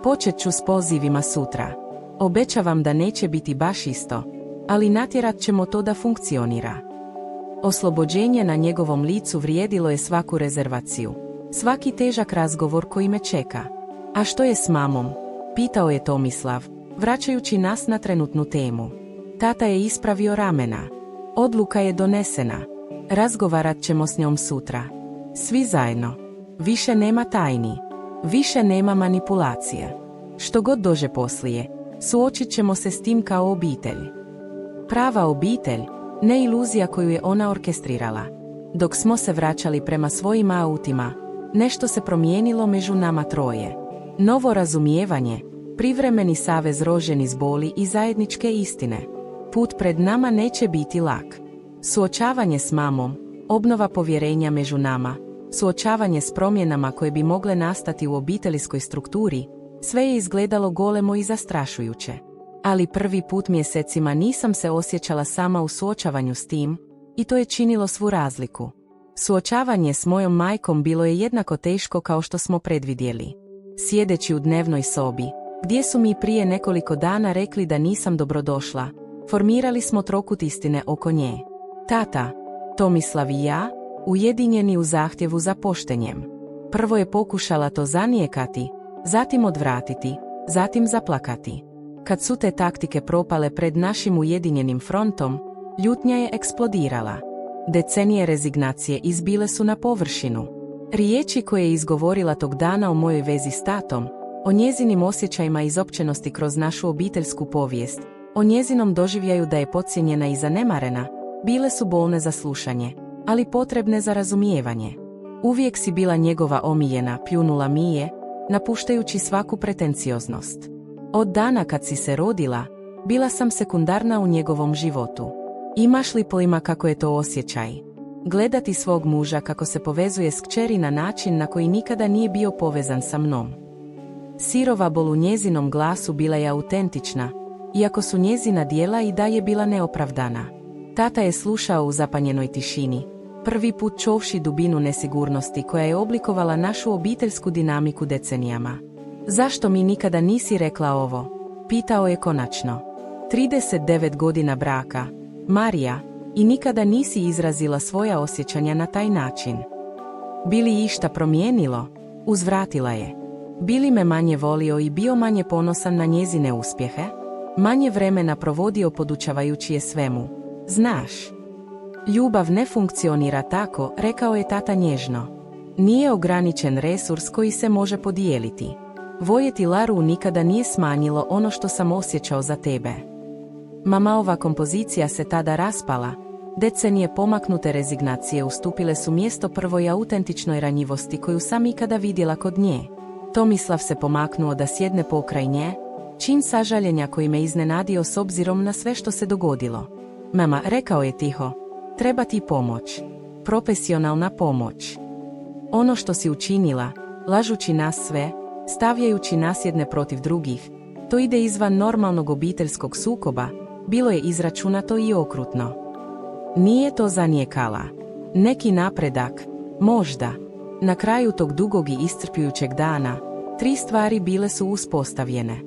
Počet ću s pozivima sutra. Obećavam da neće biti baš isto, ali natjerat ćemo to da funkcionira. Oslobođenje na njegovom licu vrijedilo je svaku rezervaciju, svaki težak razgovor koji me čeka. A što je s mamom? Pitao je Tomislav, vraćajući nas na trenutnu temu. Tata je ispravio ramena. Odluka je donesena. Razgovarat ćemo s njom sutra. Svi zajedno. Više nema tajni. Više nema manipulacije. Što god dođe poslije, suočit ćemo se s tim kao obitelj. Prava obitelj, ne iluzija koju je ona orkestrirala. Dok smo se vraćali prema svojim autima, nešto se promijenilo među nama troje. Novo razumijevanje, privremeni savez rođen iz boli i zajedničke istine. Put pred nama neće biti lak. Suočavanje s mamom, obnova povjerenja među nama, suočavanje s promjenama koje bi mogle nastati u obiteljskoj strukturi, sve je izgledalo golemo i zastrašujuće. Ali prvi put mjesecima nisam se osjećala sama u suočavanju s tim, i to je činilo svu razliku. Suočavanje s mojom majkom bilo je jednako teško kao što smo predvidjeli. Sjedeći u dnevnoj sobi, gdje su mi prije nekoliko dana rekli da nisam dobrodošla, formirali smo trokut istine oko nje. Tata, Tomislav i ja, ujedinjeni u zahtjevu za poštenjem. Prvo je pokušala to zanijekati, zatim odvratiti, zatim zaplakati. Kad su te taktike propale pred našim ujedinjenim frontom, ljutnja je eksplodirala. Decenije rezignacije izbile su na površinu. Riječi koje je izgovorila tog dana o mojoj vezi s tatom, o njezinim osjećajima izopćenosti kroz našu obiteljsku povijest, o njezinom doživljaju da je podcijenjena i zanemarena, bile su bolne za slušanje, ali potrebne za razumijevanje. Uvijek si bila njegova omiljena, pljunula mi je, napuštajući svaku pretencioznost. Od dana kad si se rodila, bila sam sekundarna u njegovom životu. Imaš li pojma kako je to osjećaj? Gledati svog muža kako se povezuje s kćeri na način na koji nikada nije bio povezan sa mnom. Sirova bol u njezinom glasu bila je autentična, iako su njezina djela i dalje bila neopravdana. Tata je slušao u zapanjenoj tišini, prvi put čuvši dubinu nesigurnosti koja je oblikovala našu obiteljsku dinamiku decenijama. Zašto mi nikada nisi rekla ovo? Pitao je konačno. 39 godina braka, Marija, i nikada nisi izrazila svoja osjećanja na taj način. Bi li išta promijenilo? Uzvratila je. Bi li me manje volio i bio manje ponosan na njezine uspjehe? Manje vremena provodio podučavajući je svemu. Znaš, ljubav ne funkcionira tako, rekao je tata nježno. Nije ograničen resurs koji se može podijeliti. Voljeti Laru nikada nije smanjilo ono što sam osjećao za tebe. Mama, ova kompozicija se tada raspala. Decenije pomaknute rezignacije ustupile su mjesto prvoj autentičnoj ranjivosti koju sam ikada vidjela kod nje. Tomislav se pomaknuo da sjedne pokraj nje, čin sažaljenja koji me iznenadio s obzirom na sve što se dogodilo. Mama, rekao je tiho, treba ti pomoć. Profesionalna pomoć. Ono što si učinila, lažući nas sve, stavljajući nas jedne protiv drugih, to ide izvan normalnog obiteljskog sukoba, bilo je izračunato i okrutno. Nije to zanijekala. Neki napredak, možda. Na kraju tog dugog i iscrpljujućeg dana, 3 stvari bile su uspostavljene.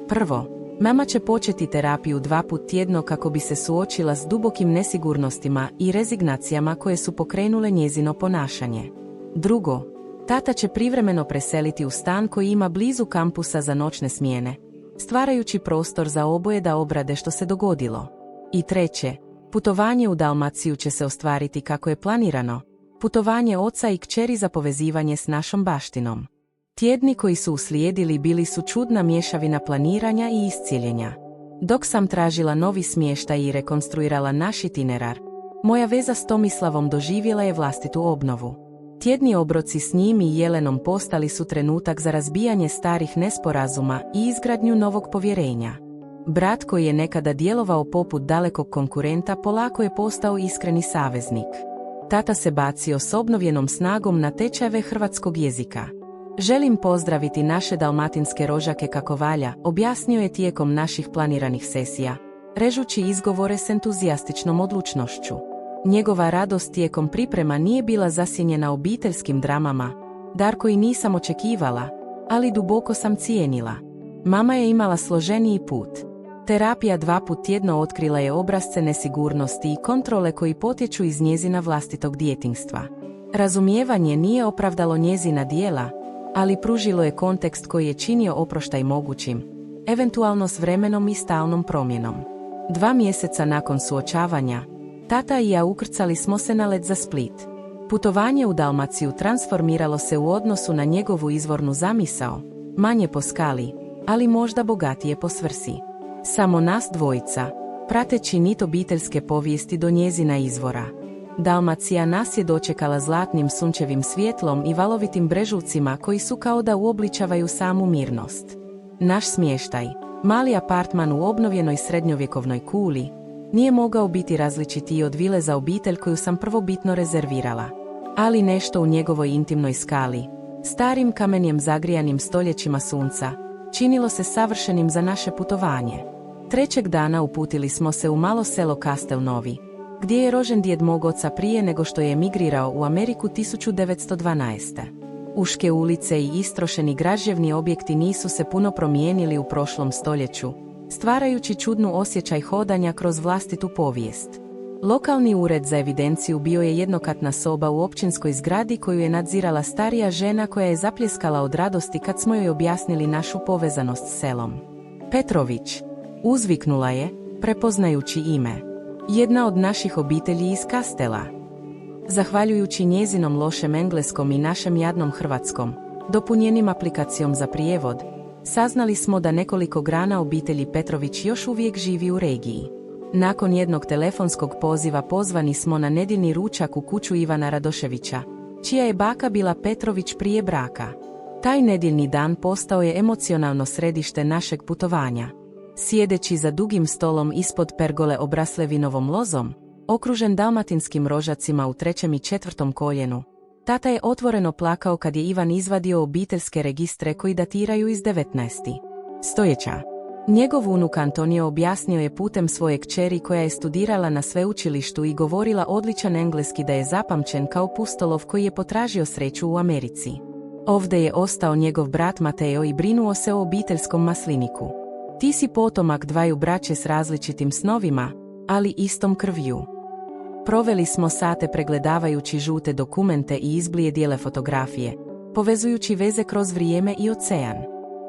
Prvo, mama će početi terapiju 2 puta tjedno kako bi se suočila s dubokim nesigurnostima i rezignacijama koje su pokrenule njezino ponašanje. Drugo, tata će privremeno preseliti u stan koji ima blizu kampusa za noćne smjene, stvarajući prostor za oboje da obrade što se dogodilo. I treće, putovanje u Dalmaciju će se ostvariti kako je planirano, putovanje oca i kćeri za povezivanje s našom baštinom. Tjedni koji su uslijedili bili su čudna mješavina planiranja i isciljenja. Dok sam tražila novi smještaj i rekonstruirala naš itinerar, moja veza s Tomislavom doživjela je vlastitu obnovu. Tjedni obroci s njim i Jelenom postali su trenutak za razbijanje starih nesporazuma i izgradnju novog povjerenja. Brat koji je nekada djelovao poput dalekog konkurenta polako je postao iskreni saveznik. Tata se bacio s obnovljenom snagom na tečajeve hrvatskog jezika. Želim pozdraviti naše dalmatinske rođake kako valja, objasnio je tijekom naših planiranih sesija, režući izgovore s entuzijastičnom odlučnošću. Njegova radost tijekom priprema nije bila zasjenjena obiteljskim dramama, dar koji nisam očekivala, ali duboko sam cijenila. Mama je imala složeniji put. Terapija 2 puta tjedno otkrila je obrasce nesigurnosti i kontrole koji potječu iz njezina vlastitog djetinjstva. Razumijevanje nije opravdalo njezina djela, ali pružilo je kontekst koji je činio oproštaj mogućim, eventualno s vremenom i stalnom promjenom. 2 mjeseca nakon suočavanja, tata i ja ukrcali smo se na let za Split. Putovanje u Dalmaciju transformiralo se u odnosu na njegovu izvornu zamisao, manje po skali, ali možda bogatije po svrsi. Samo nas dvojica, prateći nit obiteljske povijesti do njezina izvora. Dalmacija nas je dočekala zlatnim sunčevim svjetlom i valovitim brežucima koji su kao da uobličavaju samu mirnost. Naš smještaj, mali apartman u obnovljenoj srednjovjekovnoj kuli, nije mogao biti različitiji od vile za obitelj koju sam prvobitno rezervirala. Ali nešto u njegovoj intimnoj skali, starim kamenjem zagrijanim stoljećima sunca, činilo se savršenim za naše putovanje. Trećeg dana uputili smo se u malo selo Castelnovi, gdje je rođen djed mog oca prije nego što je emigrirao u Ameriku 1912. Uške ulice i istrošeni građevni objekti nisu se puno promijenili u prošlom stoljeću, stvarajući čudnu osjećaj hodanja kroz vlastitu povijest. Lokalni ured za evidenciju bio je jednokatna soba u općinskoj zgradi koju je nadzirala starija žena koja je zapljeskala od radosti kad smo joj objasnili našu povezanost s selom. Petrović, uzviknula je, prepoznajući ime. Jedna od naših obitelji iz Kastela. Zahvaljujući njezinom lošem engleskom i našem jadnom hrvatskom, dopunjenim aplikacijom za prijevod, saznali smo da nekoliko grana obitelji Petrović još uvijek živi u regiji. Nakon jednog telefonskog poziva pozvani smo na nedjeljni ručak u kuću Ivana Radoševića, čija je baka bila Petrović prije braka. Taj nedjeljni dan postao je emocionalno središte našeg putovanja. Sjedeći za dugim stolom ispod pergole obrasle vinovom lozom, okružen dalmatinskim rožacima u 3. i 4. koljenu, tata je otvoreno plakao kad je Ivan izvadio obiteljske registre koji datiraju iz 19. stoljeća. Njegov unuk Antonio objasnio je putem svoje kćeri koja je studirala na sveučilištu i govorila odličan engleski da je zapamćen kao pustolov koji je potražio sreću u Americi. Ovdje je ostao njegov brat Mateo i brinuo se o obiteljskom masliniku. Ti si potomak dvaju braće s različitim snovima, ali istom krvju. Proveli smo sate pregledavajući žute dokumente i izblijedjele fotografije, povezujući veze kroz vrijeme i ocean.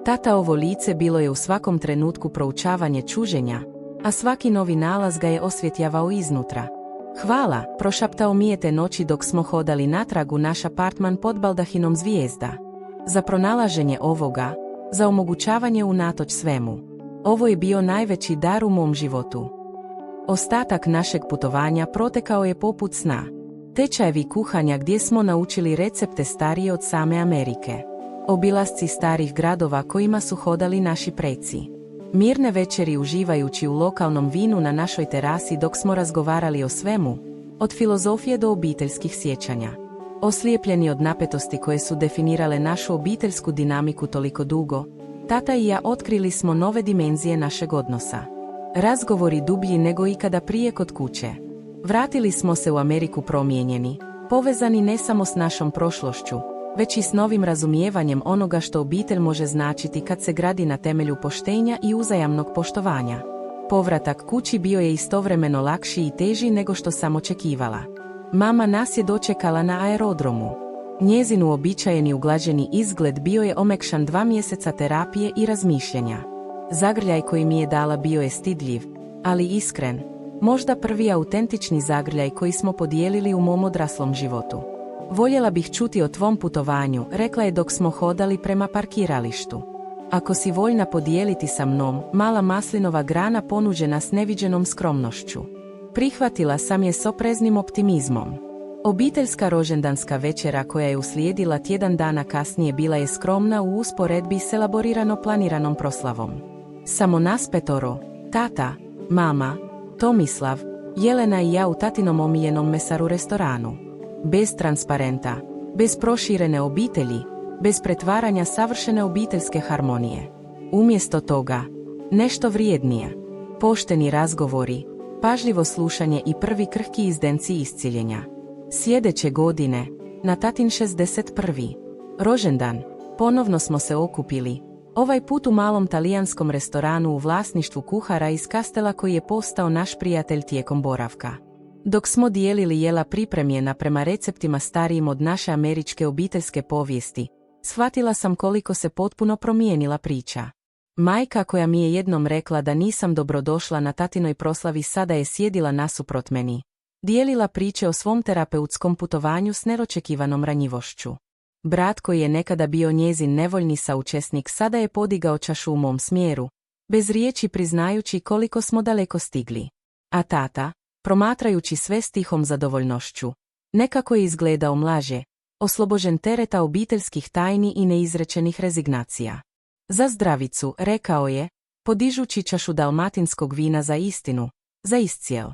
Tataovo lice bilo je u svakom trenutku proučavanje čuženja, a svaki novi nalaz ga je osvjetljavao iznutra. Hvala, prošaptao mi je te noći dok smo hodali natrag u naš apartman pod baldahinom zvijezda. Za pronalaženje ovoga, za omogućavanje unatoč svemu. Ovo je bio najveći dar u mom životu. Ostatak našeg putovanja protekao je poput sna. Tečajevi kuhanja gdje smo naučili recepte starije od same Amerike. Obilasci starih gradova kojima su hodali naši preci. Mirne večeri uživajući u lokalnom vinu na našoj terasi dok smo razgovarali o svemu, od filozofije do obiteljskih sjećanja. Oslijepljeni od napetosti koje su definirale našu obiteljsku dinamiku toliko dugo, tata i ja otkrili smo nove dimenzije našeg odnosa. Razgovori dublji nego ikada prije kod kuće. Vratili smo se u Ameriku promijenjeni, povezani ne samo s našom prošlošću, već i s novim razumijevanjem onoga što obitelj može značiti kad se gradi na temelju poštenja i uzajamnog poštovanja. Povratak kući bio je istovremeno lakši i teži nego što sam očekivala. Mama nas je dočekala na aerodromu. Njezin uobičajeni uglađeni izgled bio je omekšan 2 mjeseca terapije i razmišljanja. Zagrljaj koji mi je dala bio je stidljiv, ali iskren, možda prvi autentični zagrljaj koji smo podijelili u mom odraslom životu. Voljela bih čuti o tvom putovanju, rekla je dok smo hodali prema parkiralištu. Ako si voljna podijeliti sa mnom, mala maslinova grana ponuđena s neviđenom skromnošću. Prihvatila sam je s opreznim optimizmom. Obiteljska rođendanska večera koja je uslijedila tjedan dana kasnije bila je skromna u usporedbi s elaborirano planiranom proslavom. Samo nas 5, tata, mama, Tomislav, Jelena i ja u tatinom omiljenom mesaru restoranu. Bez transparenta, bez proširene obitelji, bez pretvaranja savršene obiteljske harmonije. Umjesto toga, nešto vrijednije. Pošteni razgovori, pažljivo slušanje i prvi krhki izdenci isciljenja. Sljedeće godine, na tatin 61. rođendan, ponovno smo se okupili, ovaj put u malom talijanskom restoranu u vlasništvu kuhara iz Kastela koji je postao naš prijatelj tijekom boravka. Dok smo dijelili jela pripremljena prema receptima starijim od naše američke obiteljske povijesti, shvatila sam koliko se potpuno promijenila priča. Majka koja mi je jednom rekla da nisam dobrodošla na tatinoj proslavi sada je sjedila nasuprot meni. Dijelila priče o svom terapeutskom putovanju s neočekivanom ranjivošću. Brat koji je nekada bio njezin nevoljni saučesnik sada je podigao čašu u mom smjeru, bez riječi priznajući koliko smo daleko stigli. A tata, promatrajući sve s tihom zadovoljnošću, nekako je izgledao mlaže, oslobođen tereta obiteljskih tajni i neizrečenih rezignacija. Za zdravicu, rekao je, podižući čašu dalmatinskog vina za istinu, za iscijel.